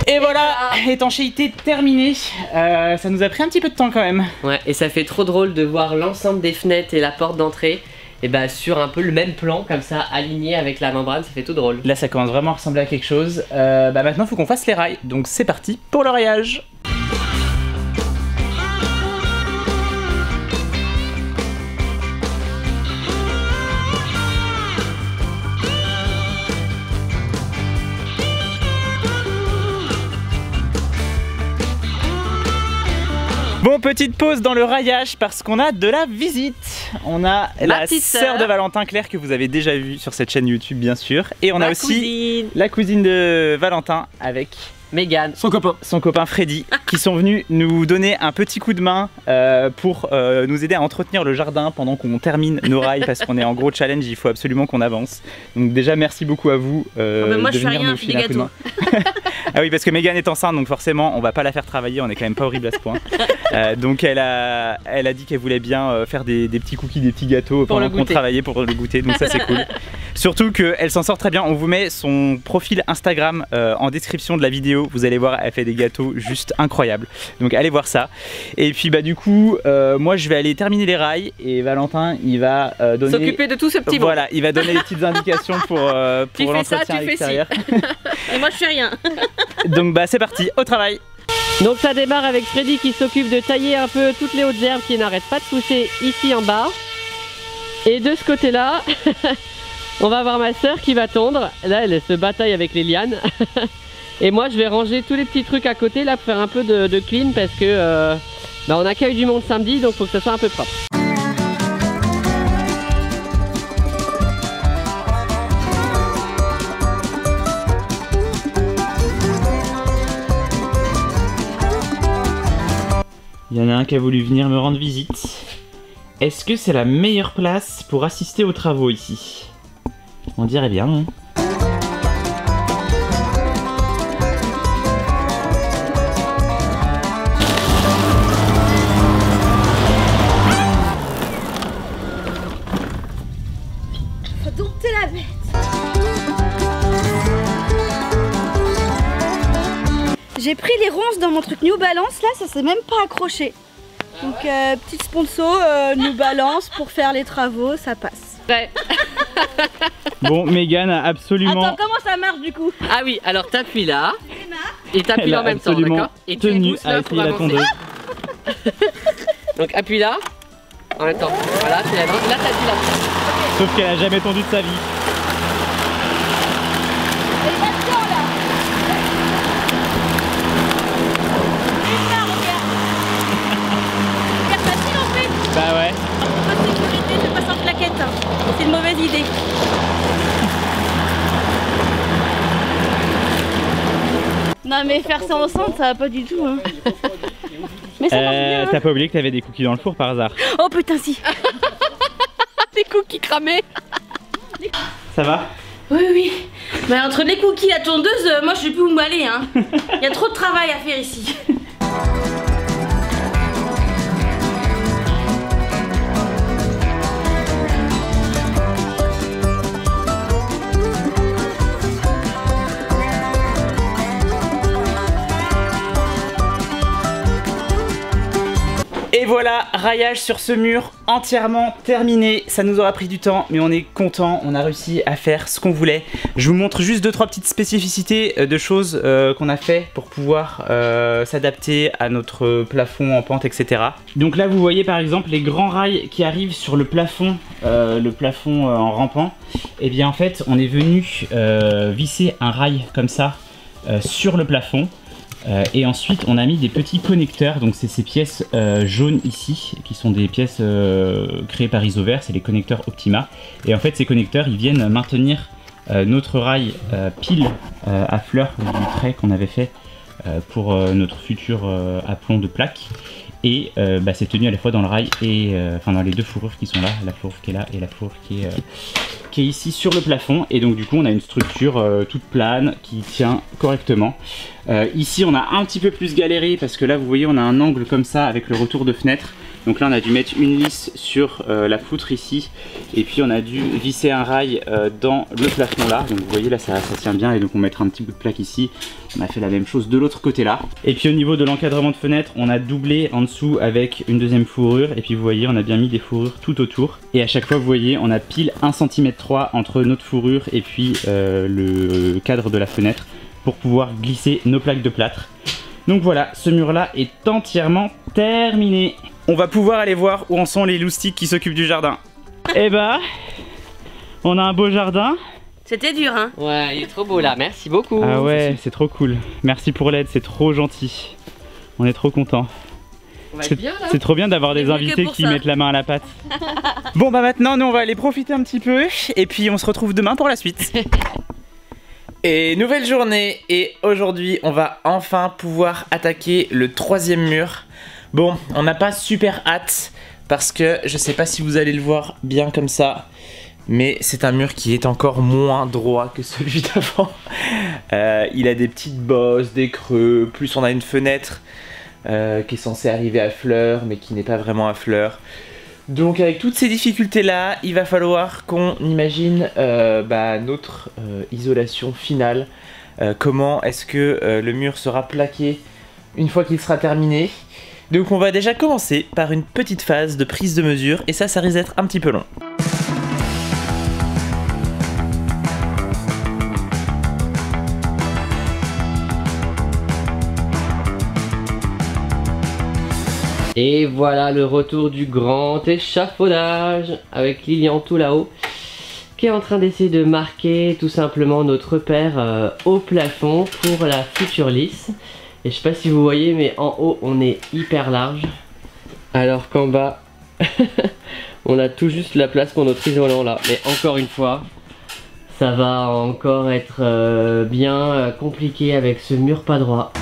Et voilà, étanchéité terminée. Ça nous a pris un petit peu de temps quand même. Ouais, et ça fait trop drôle de voir l'ensemble des fenêtres et la porte d'entrée et sur un peu le même plan, comme ça, aligné avec la membrane, ça fait tout drôle. Là, ça commence vraiment à ressembler à quelque chose. Maintenant, il faut qu'on fasse les rails. Donc, c'est parti pour le rayage. Bon, petite pause dans le raillage parce qu'on a de la visite. On a la sœur de Valentin, Claire, que vous avez déjà vue sur cette chaîne YouTube bien sûr. Et on a aussi la cousine de Valentin avec Mégane, son copain Freddy, qui sont venus nous donner un petit coup de main pour nous aider à entretenir le jardin pendant qu'on termine nos rails parce qu'on est en gros challenge, il faut absolument qu'on avance. Donc déjà merci beaucoup à vous moi, de je fais venir rien, nous filer un coup de main. Ah oui, parce que Mégane est enceinte, donc forcément on va pas la faire travailler, on est quand même pas horrible à ce point. Donc elle a dit qu'elle voulait bien faire des petits cookies, des petits gâteaux pendant qu'on travaillait pour le goûter, donc ça c'est cool. Surtout qu'elle s'en sort très bien, on vous met son profil Instagram en description de la vidéo, vous allez voir, elle fait des gâteaux juste incroyables. Donc allez voir ça. Et puis du coup, moi je vais aller terminer les rails et Valentin il va donner... s'occuper de tout ce petit monde. Voilà, il va donner des petites indications pour l'entretien à l'extérieur. Et moi je fais rien. Donc c'est parti, au travail. Donc ça démarre avec Freddy qui s'occupe de tailler un peu toutes les hautes herbes qui n'arrêtent pas de pousser ici en bas. Et de ce côté là, on va avoir ma soeur qui va tondre. Là elle se bataille avec les lianes. Et moi je vais ranger tous les petits trucs à côté là pour faire un peu de clean parce que on accueille du monde samedi, donc faut que ça soit un peu propre. Il y en a un qui a voulu venir me rendre visite. Est-ce que c'est la meilleure place pour assister aux travaux ici? On dirait bien, hein. Faut dompter la bête. J'ai pris les ronces dans mon truc New Balance, là ça s'est même pas accroché. Donc petite sponsor New Balance pour faire les travaux, ça passe. Ouais. Bon, Mégane a absolument... Attends, comment ça marche du coup? Ah oui, alors t'appuies là et t'appuies en même temps, d'accord? Et tu tenu pousses à là pour essayer la avancer. tondeuse. Donc appuie là en même temps. Voilà, c'est la droite. Là t'appuies là. Sauf qu'elle a jamais tondu de sa vie. Et là-dedans là. Regarde facile en fait. Bah ouais. Pas de sécurité, je passe en plaquette. Hein. C'est une mauvaise idée. Non mais faire ça ensemble, ça va pas du tout. Hein. Mais ça marche bien. Hein. T'as pas oublié que t'avais des cookies dans le four par hasard? Oh putain si. Des cookies cramés. Ça va? Oui oui. Mais entre les cookies et la tondeuse, moi je sais plus où m'aller. Hein. Il y a trop de travail à faire ici. voilà, raillage sur ce mur entièrement terminé. Ça nous aura pris du temps, mais on est content. On a réussi à faire ce qu'on voulait. Je vous montre juste 2-3 petites spécificités de choses qu'on a fait pour pouvoir s'adapter à notre plafond en pente, etc. Donc là, vous voyez par exemple les grands rails qui arrivent sur le plafond en rampant. Et bien en fait, on est venu visser un rail comme ça sur le plafond. Et ensuite on a mis des petits connecteurs, donc c'est ces pièces jaunes ici qui sont des pièces créées par Isover, c'est les connecteurs Optima. Et en fait ces connecteurs ils viennent maintenir notre rail pile à fleur du trait qu'on avait fait pour notre futur aplomb de plaque. Et c'est tenu à la fois dans le rail et enfin dans les deux fourrures qui sont là, la fourrure qui est là et la fourrure qui est ici sur le plafond. Et donc du coup on a une structure toute plane qui tient correctement. Ici on a un petit peu plus galéré parce que là vous voyez on a un angle comme ça avec le retour de fenêtre. Donc là on a dû mettre une lisse sur la poutre ici et puis on a dû visser un rail dans le plafond là. Donc vous voyez là ça tient bien et donc on mettra un petit bout de plaque ici. On a fait la même chose de l'autre côté là. Et puis au niveau de l'encadrement de fenêtre on a doublé en dessous avec une deuxième fourrure. Et puis vous voyez on a bien mis des fourrures tout autour. Et à chaque fois vous voyez on a pile 1,3 cm entre notre fourrure et puis le cadre de la fenêtre pour pouvoir glisser nos plaques de plâtre. Donc voilà, ce mur là est entièrement terminé. On va pouvoir aller voir où en sont les loustiques qui s'occupent du jardin. Et bah, on a un beau jardin. C'était dur hein. Ouais, il est trop beau là, merci beaucoup. Ah ouais, c'est trop cool. Merci pour l'aide, c'est trop gentil. On est trop contents. C'est trop bien d'avoir des invités qui mettent la main à la pâte. Bon bah maintenant nous on va aller profiter un petit peu et puis on se retrouve demain pour la suite. Et nouvelle journée et aujourd'hui on va enfin pouvoir attaquer le 3e mur. Bon, on n'a pas super hâte parce que je sais pas si vous allez le voir bien comme ça, mais c'est un mur qui est encore moins droit que celui d'avant. Il a des petites bosses, des creux, plus on a une fenêtre qui est censée arriver à fleur mais qui n'est pas vraiment à fleur. Donc avec toutes ces difficultés là, il va falloir qu'on imagine notre isolation finale. Comment est-ce que le mur sera plaqué une fois qu'il sera terminé. Donc on va déjà commencer par une petite phase de prise de mesure et ça risque d'être un petit peu long. Et voilà le retour du grand échafaudage avec Lilian tout là-haut qui est en train d'essayer de marquer tout simplement notre repère au plafond pour la future lisse. Et je sais pas si vous voyez mais en haut on est hyper large alors qu'en bas on a tout juste la place pour notre isolant là. Mais encore une fois ça va encore être bien compliqué avec ce mur pas droit.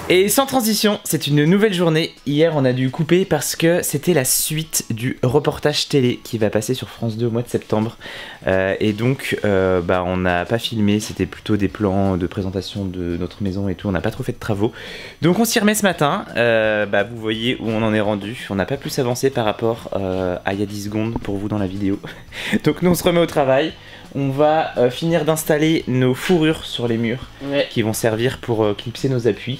Et sans transition, c'est une nouvelle journée. Hier on a dû couper parce que c'était la suite du reportage télé qui va passer sur France 2 au mois de septembre. Et donc on n'a pas filmé, c'était plutôt des plans de présentation de notre maison et tout, on n'a pas trop fait de travaux. Donc on s'y remet ce matin, vous voyez où on en est rendu. On n'a pas plus avancé par rapport à il y a 10 secondes pour vous dans la vidéo. Donc nous on se remet au travail. On va finir d'installer nos fourrures sur les murs qui vont servir pour clipser nos appuis.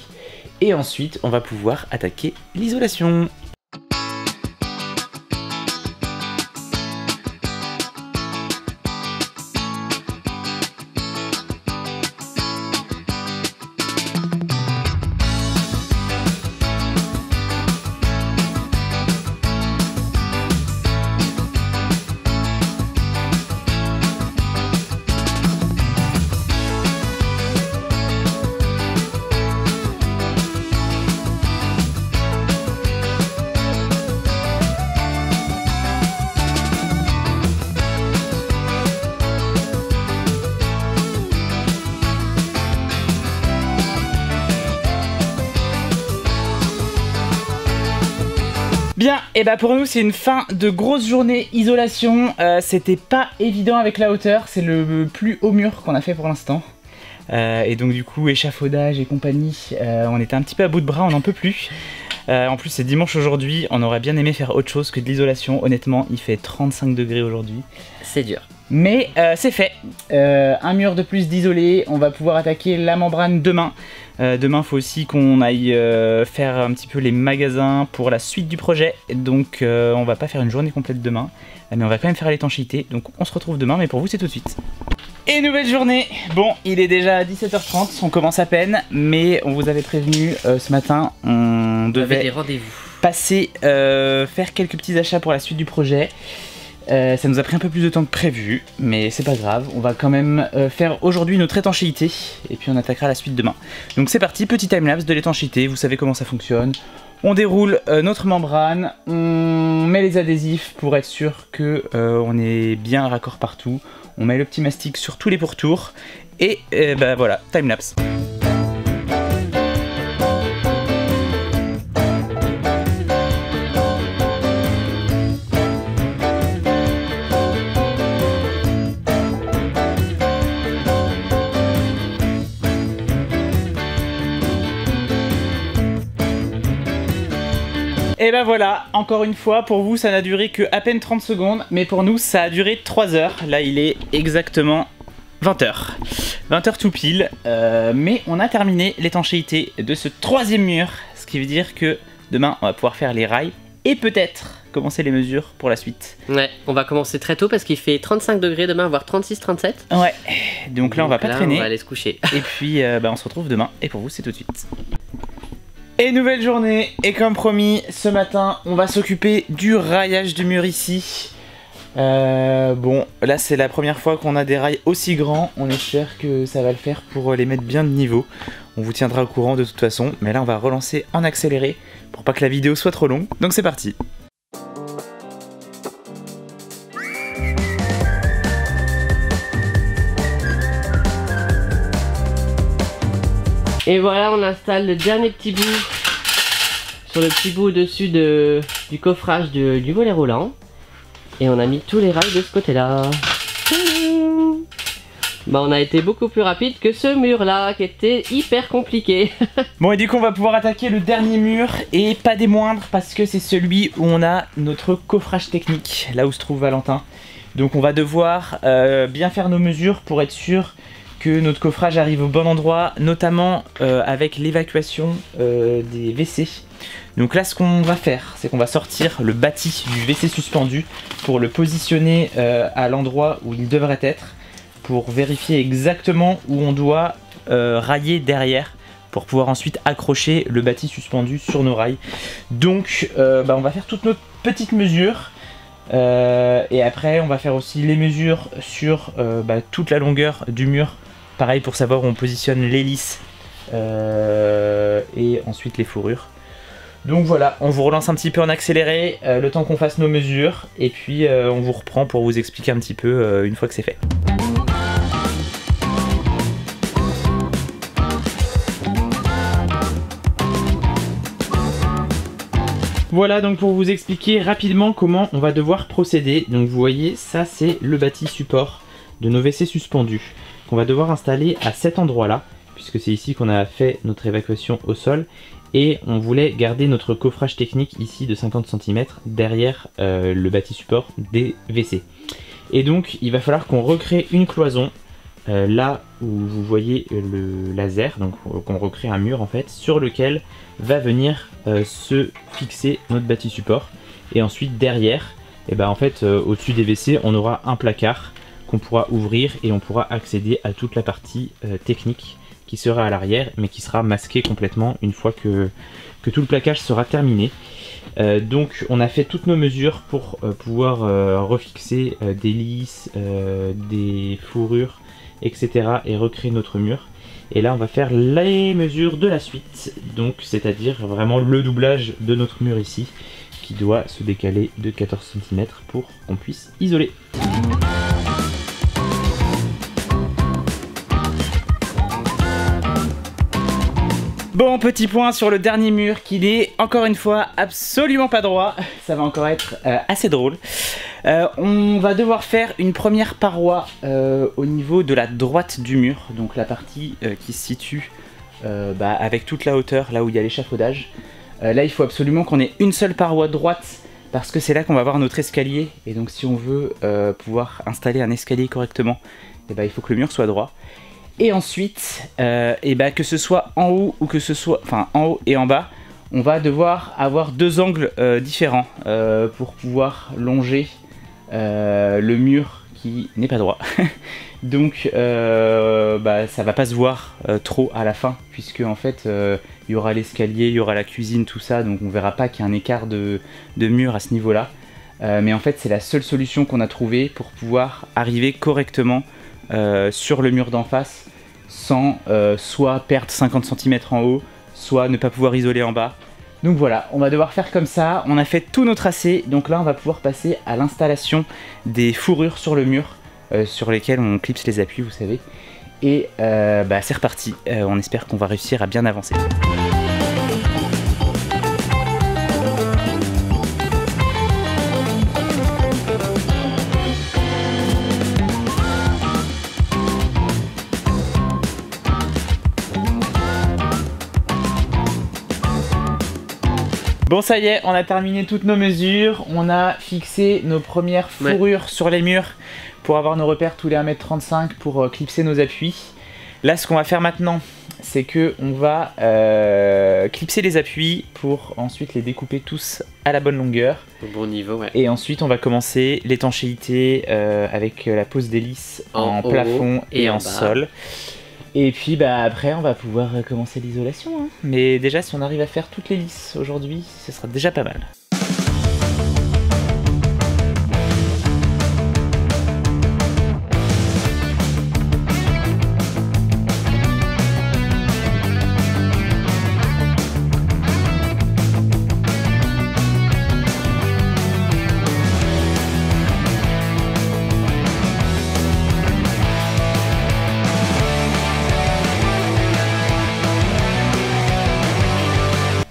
Et ensuite, on va pouvoir attaquer l'isolation. Bien, et pour nous c'est une fin de grosse journée isolation. C'était pas évident avec la hauteur, c'est le plus haut mur qu'on a fait pour l'instant. Et donc du coup échafaudage et compagnie, on était un petit peu à bout de bras, on n'en peut plus. En plus c'est dimanche aujourd'hui, on aurait bien aimé faire autre chose que de l'isolation. Honnêtement il fait 35 degrés aujourd'hui. C'est dur. Mais c'est fait, un mur de plus d'isolé, on va pouvoir attaquer la membrane demain. Demain il faut aussi qu'on aille faire un petit peu les magasins pour la suite du projet. Donc on va pas faire une journée complète demain, mais on va quand même faire l'étanchéité. Donc on se retrouve demain, mais pour vous c'est tout de suite. Et nouvelle journée. Bon, il est déjà 17h30, on commence à peine, mais on vous avait prévenu ce matin, on devait des rendez-vous. passer, faire quelques petits achats pour la suite du projet. Ça nous a pris un peu plus de temps que prévu, mais c'est pas grave, on va quand même faire aujourd'hui notre étanchéité, et puis on attaquera la suite demain. Donc c'est parti, petit timelapse de l'étanchéité, vous savez comment ça fonctionne. On déroule notre membrane, on met les adhésifs pour être sûr que on est bien raccord partout. On met le petit mastic sur tous les pourtours, et bah voilà, timelapse. Et ben voilà, encore une fois, pour vous ça n'a duré que à peine 30 secondes, mais pour nous ça a duré 3 heures. Là il est exactement 20h. 20h tout pile, mais on a terminé l'étanchéité de ce troisième mur, ce qui veut dire que demain on va pouvoir faire les rails et peut-être commencer les mesures pour la suite. Ouais, on va commencer très tôt parce qu'il fait 35 degrés demain, voire 36-37. Ouais, donc là on va pas traîner. On va aller se coucher. Et puis bah, on se retrouve demain, et pour vous c'est tout de suite. Et nouvelle journée, et comme promis, ce matin, on va s'occuper du raillage du mur ici. Bon, là c'est la première fois qu'on a des rails aussi grands, on espère que ça va le faire pour les mettre bien de niveau. On vous tiendra au courant de toute façon, mais là on va relancer en accéléré pour pas que la vidéo soit trop longue, donc c'est parti. Et voilà, on installe le dernier petit bout sur le petit bout au-dessus du coffrage du volet roulant. Et on a mis tous les rails de ce côté-là. Bah on a été beaucoup plus rapide que ce mur-là qui était hyper compliqué. Bon, et du coup on va pouvoir attaquer le dernier mur, et pas des moindres parce que c'est celui où on a notre coffrage technique, là où se trouve Valentin. Donc on va devoir bien faire nos mesures pour être sûr que notre coffrage arrive au bon endroit, notamment avec l'évacuation des WC. Donc là ce qu'on va faire, c'est qu'on va sortir le bâti du WC suspendu pour le positionner à l'endroit où il devrait être, pour vérifier exactement où on doit railler derrière, pour pouvoir ensuite accrocher le bâti suspendu sur nos rails. Donc on va faire toutes nos petites mesures. Et après on va faire aussi les mesures sur toute la longueur du mur, pareil pour savoir où on positionne l'hélice et ensuite les fourrures. Donc voilà, on vous relance un petit peu en accéléré le temps qu'on fasse nos mesures, et puis on vous reprend pour vous expliquer un petit peu une fois que c'est fait. Voilà donc pour vous expliquer rapidement comment on va devoir procéder. Donc vous voyez, ça c'est le bâti support de nos WC suspendus qu'on va devoir installer à cet endroit là, puisque c'est ici qu'on a fait notre évacuation au sol, et on voulait garder notre coffrage technique ici de 50 cm derrière le bâti support des WC. Et donc il va falloir qu'on recrée une cloison là où vous voyez le laser, donc qu'on recrée un mur en fait sur lequel va venir se fixer notre bâti support. Et ensuite derrière, et en fait au-dessus des WC on aura un placard qu'on pourra ouvrir, et on pourra accéder à toute la partie technique qui sera à l'arrière, mais qui sera masquée complètement une fois que tout le plaquage sera terminé. Donc on a fait toutes nos mesures pour pouvoir refixer des lisses, des fourrures, etc. et recréer notre mur. Et là on va faire les mesures de la suite, donc c'est-à-dire vraiment le doublage de notre mur ici, qui doit se décaler de 14 cm pour qu'on puisse isoler. Bon, petit point sur le dernier mur, qu'il est encore une fois absolument pas droit. Ça va encore être assez drôle. On va devoir faire une première paroi au niveau de la droite du mur, donc la partie qui se situe avec toute la hauteur, là où il y a l'échafaudage. Là il faut absolument qu'on ait une seule paroi droite, parce que c'est là qu'on va avoir notre escalier, et donc si on veut pouvoir installer un escalier correctement, il faut que le mur soit droit. Et ensuite, que ce soit en haut ou que ce soit, enfin en haut et en bas, on va devoir avoir deux angles différents pour pouvoir longer le mur qui n'est pas droit. Donc ça va pas se voir trop à la fin, puisque en fait il y aura l'escalier, il y aura la cuisine, tout ça, donc on verra pas qu'il y a un écart de mur à ce niveau là. Mais en fait c'est la seule solution qu'on a trouvée pour pouvoir arriver correctement sur le mur d'en face sans soit perdre 50 cm en haut, soit ne pas pouvoir isoler en bas. Donc voilà, on va devoir faire comme ça. On a fait tout nos tracés, donc là on va pouvoir passer à l'installation des fourrures sur le mur sur lesquelles on clipse les appuis, vous savez. Et c'est reparti, on espère qu'on va réussir à bien avancer. Bon ça y est, on a terminé toutes nos mesures, on a fixé nos premières fourrures sur les murs pour avoir nos repères tous les 1,35 m pour clipser nos appuis. Là ce qu'on va faire maintenant, c'est que on va clipser les appuis pour ensuite les découper tous à la bonne longueur. Au bon niveau, ouais. Et ensuite on va commencer l'étanchéité avec la pose d'hélice en plafond et en sol. Et puis après on va pouvoir commencer l'isolation, hein. Mais déjà si on arrive à faire toutes les lisses aujourd'hui, ce sera déjà pas mal.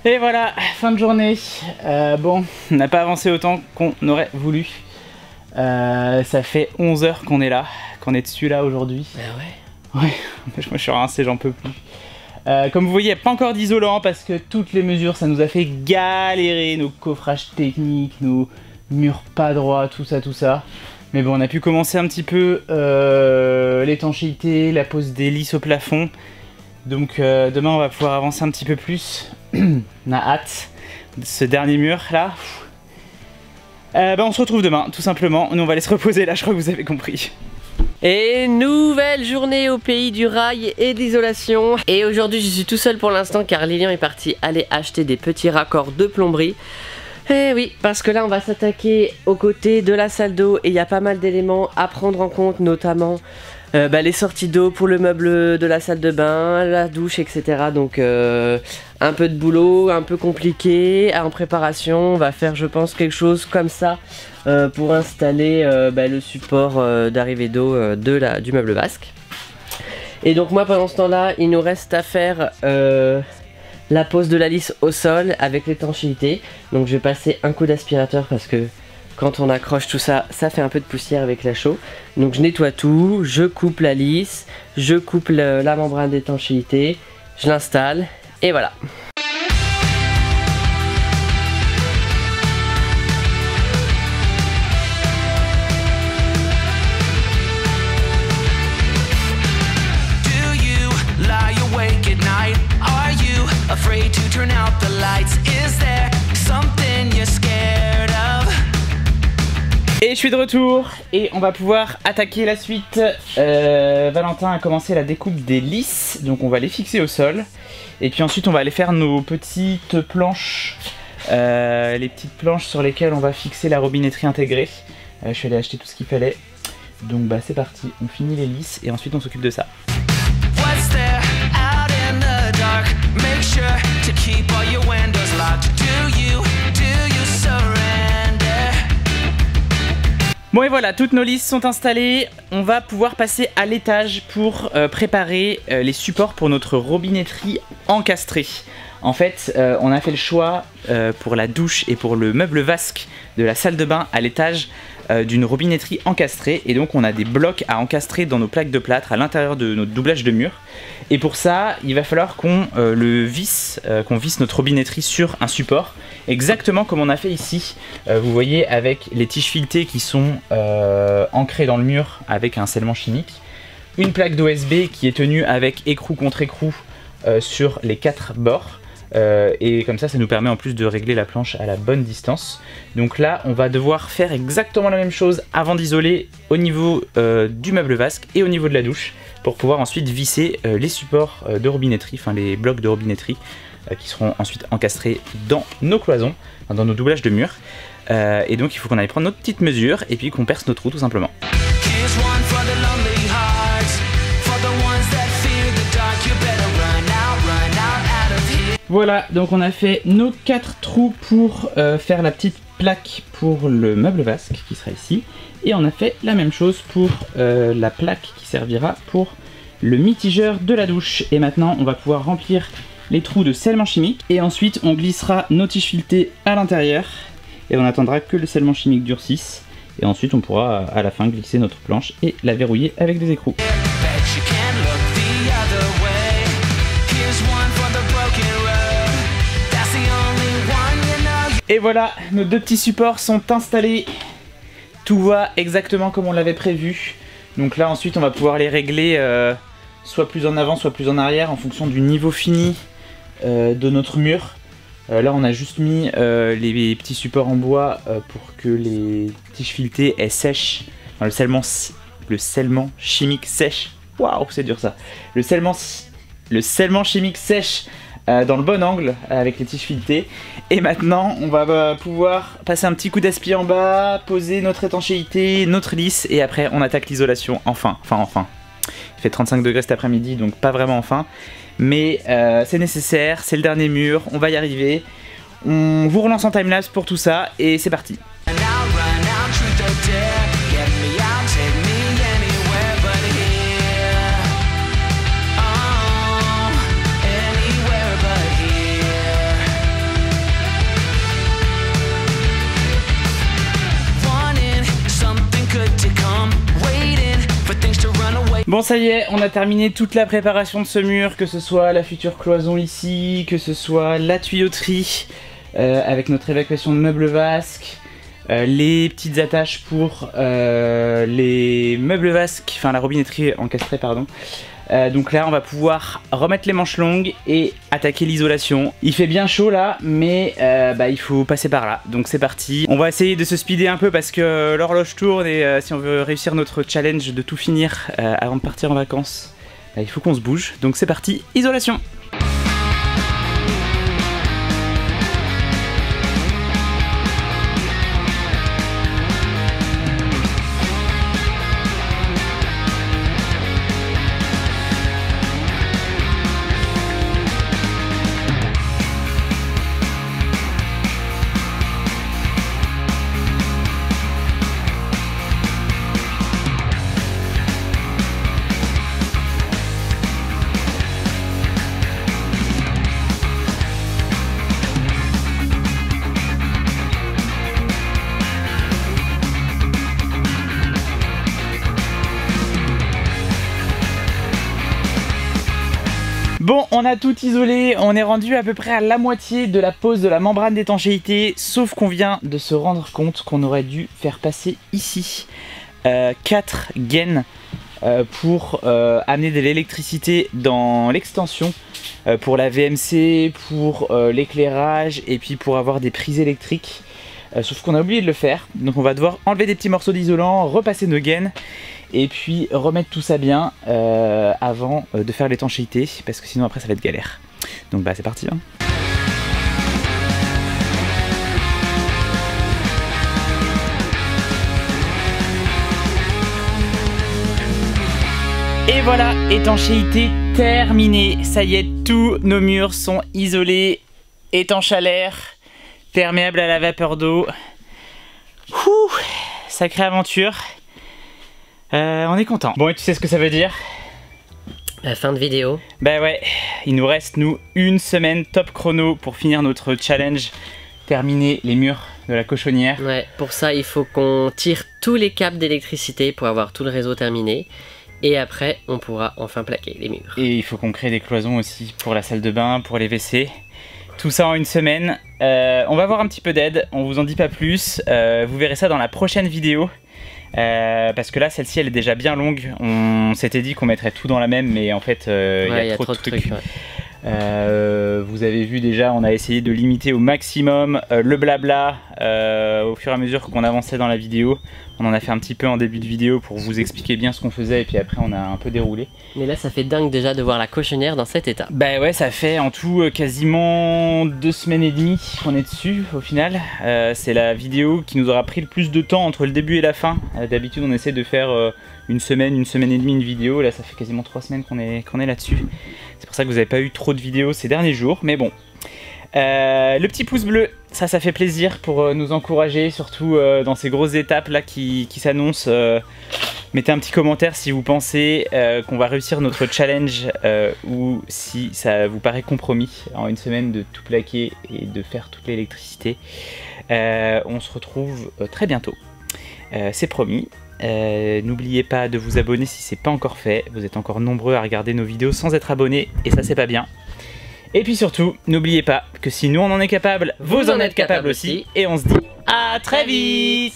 Et voilà, fin de journée. Bon, on n'a pas avancé autant qu'on aurait voulu. Ça fait 11 heures qu'on est là, qu'on est dessus là aujourd'hui. Ah ouais. Ouais, moi je suis rincé, j'en peux plus. Comme vous voyez, il n'y a pas encore d'isolant parce que toutes les mesures, ça nous a fait galérer, nos coffrages techniques, nos murs pas droits, tout ça. Mais bon, on a pu commencer un petit peu l'étanchéité, la pose des lisses au plafond. Donc demain on va pouvoir avancer un petit peu plus. On a hâte de ce dernier mur là. On se retrouve demain tout simplement. Nous on va aller se reposer là, je crois que vous avez compris. Et nouvelle journée au pays du rail et d'isolation. Et aujourd'hui je suis tout seul pour l'instant car Lilian est parti aller acheter des petits raccords de plomberie. Et oui, parce que là on va s'attaquer aux côtés de la salle d'eau et il y a pas mal d'éléments à prendre en compte, notamment les sorties d'eau pour le meuble de la salle de bain, la douche, etc. Donc un peu de boulot, un peu compliqué en préparation. On va faire je pense quelque chose comme ça pour installer le support d'arrivée d'eau du meuble basque. Et donc moi pendant ce temps là il nous reste à faire la pose de la lisse au sol avec l'étanchéité. Donc je vais passer un coup d'aspirateur parce que quand on accroche tout ça, ça fait un peu de poussière avec la chaux. Donc je nettoie tout, je coupe la lisse, je coupe la membrane d'étanchéité, je l'installe et voilà. Afraid to turn out the lights. Is there something you're scared of? Et je suis de retour et on va pouvoir attaquer la suite. Valentin a commencé la découpe des lisses, donc on va les fixer au sol. Et puis ensuite on va aller faire nos petites planches, les petites planches sur lesquelles on va fixer la robinetterie intégrée. Je suis allé acheter tout ce qu'il fallait. Donc c'est parti, on finit les lisses et ensuite on s'occupe de ça. What's there out in the dark? Make sure to keep all your windows locked. Do you surrender? Bon et voilà, toutes nos lisses sont installées. On va pouvoir passer à l'étage pour préparer les supports pour notre robinetterie encastrée. En fait, on a fait le choix pour la douche et pour le meuble vasque de la salle de bain à l'étage d'une robinetterie encastrée. Et donc on a des blocs à encastrer dans nos plaques de plâtre à l'intérieur de notre doublage de mur. Et pour ça, il va falloir qu'on visse notre robinetterie sur un support, exactement comme on a fait ici. Vous voyez, avec les tiges filetées qui sont ancrées dans le mur avec un scellement chimique. Une plaque d'OSB qui est tenue avec écrou contre écrou sur les 4 bords. Et comme ça nous permet en plus de régler la planche à la bonne distance. Donc là on va devoir faire exactement la même chose avant d'isoler au niveau du meuble vasque et au niveau de la douche, pour pouvoir ensuite visser les supports de robinetterie, enfin les blocs de robinetterie qui seront ensuite encastrés dans nos cloisons, dans nos doublages de murs. Et donc il faut qu'on aille prendre notre petite mesure et puis qu'on perce nos trous tout simplement. Here's one for the lonely hearts, for the ones that fear the dark. You better run out of here. Voilà, donc on a fait nos 4 trous pour faire la petite plaque pour le meuble vasque qui sera ici. Et on a fait la même chose pour la plaque qui servira pour le mitigeur de la douche. Et maintenant on va pouvoir remplir les trous de scellement chimique. Et ensuite on glissera nos tiges filetées à l'intérieur. Et on attendra que le scellement chimique durcisse. Et ensuite on pourra à la fin glisser notre planche et la verrouiller avec des écrous. Et voilà, nos 2 petits supports sont installés. Tout va exactement comme on l'avait prévu. Donc là ensuite on va pouvoir les régler soit plus en avant soit plus en arrière en fonction du niveau fini de notre mur. Là on a juste mis les petits supports en bois pour que les tiges filetées elles sèchent. Enfin, le scellement chimique sèche. Waouh, c'est dur ça. Le scellement chimique sèche dans le bon angle avec les tiges filetées. Et maintenant on va pouvoir passer un petit coup d'aspi en bas, poser notre étanchéité, notre lisse, et après on attaque l'isolation. Enfin. Il fait 35 degrés cet après-midi, donc pas vraiment enfin. Mais c'est nécessaire, c'est le dernier mur, on va y arriver. On vous relance en timelapse pour tout ça et c'est parti. Bon, ça y est, on a terminé toute la préparation de ce mur, que ce soit la future cloison ici, que ce soit la tuyauterie avec notre évacuation de meubles vasques, les petites attaches pour les meubles vasques, enfin la robinetterie encastrée pardon. Donc là on va pouvoir remettre les manches longues et attaquer l'isolation. Il fait bien chaud là, mais il faut passer par là. Donc c'est parti. On va essayer de se speeder un peu parce que l'horloge tourne et si on veut réussir notre challenge de tout finir avant de partir en vacances, il faut qu'on se bouge. Donc c'est parti, isolation. Bon, on a tout isolé, on est rendu à peu près à la moitié de la pose de la membrane d'étanchéité, sauf qu'on vient de se rendre compte qu'on aurait dû faire passer ici 4 gaines pour amener de l'électricité dans l'extension, pour la VMC, pour l'éclairage et puis pour avoir des prises électriques. Sauf qu'on a oublié de le faire, donc on va devoir enlever des petits morceaux d'isolant, repasser nos gaines et puis remettre tout ça bien avant de faire l'étanchéité, parce que sinon après ça va être galère. Donc c'est parti hein. Et voilà, étanchéité terminée. Ça y est, tous nos murs sont isolés, étanches à l'air, perméables à la vapeur d'eau. Sacrée aventure. On est content. Bon, et tu sais ce que ça veut dire? La fin de vidéo. Bah ouais, il nous reste nous une semaine top chrono pour finir notre challenge, terminer les murs de la cochonnière. Ouais, pour ça il faut qu'on tire tous les câbles d'électricité pour avoir tout le réseau terminé. Et après on pourra enfin plaquer les murs. Et il faut qu'on crée des cloisons aussi pour la salle de bain, pour les WC. Tout ça en une semaine. On va avoir un petit peu d'aide, on vous en dit pas plus. Vous verrez ça dans la prochaine vidéo. Parce que là celle-ci elle est déjà bien longue. On s'était dit qu'on mettrait tout dans la même, mais en fait il y a trop de trucs. Vous avez vu déjà, on a essayé de limiter au maximum le blabla au fur et à mesure qu'on avançait dans la vidéo. On en a fait un petit peu en début de vidéo pour vous expliquer bien ce qu'on faisait, et puis après on a un peu déroulé. Mais là ça fait dingue déjà de voir la cochonnière dans cet état. Bah ouais, ça fait en tout quasiment 2 semaines et demie qu'on est dessus au final. C'est la vidéo qui nous aura pris le plus de temps entre le début et la fin. D'habitude on essaie de faire une semaine et demie une vidéo. Là ça fait quasiment 3 semaines qu'on est là-dessus. C'est pour ça que vous n'avez pas eu trop de vidéos ces derniers jours, mais bon. Le petit pouce bleu, ça fait plaisir pour nous encourager, surtout dans ces grosses étapes là qui s'annoncent. Mettez un petit commentaire si vous pensez qu'on va réussir notre challenge ou si ça vous paraît compromis en une semaine de tout plaquer et de faire toute l'électricité. On se retrouve très bientôt, c'est promis. N'oubliez pas de vous abonner si c'est pas encore fait. Vous êtes encore nombreux à regarder nos vidéos sans être abonnés et ça c'est pas bien. Et puis surtout, n'oubliez pas que si nous on en est capable, vous en êtes capable aussi. Et on se dit à très vite.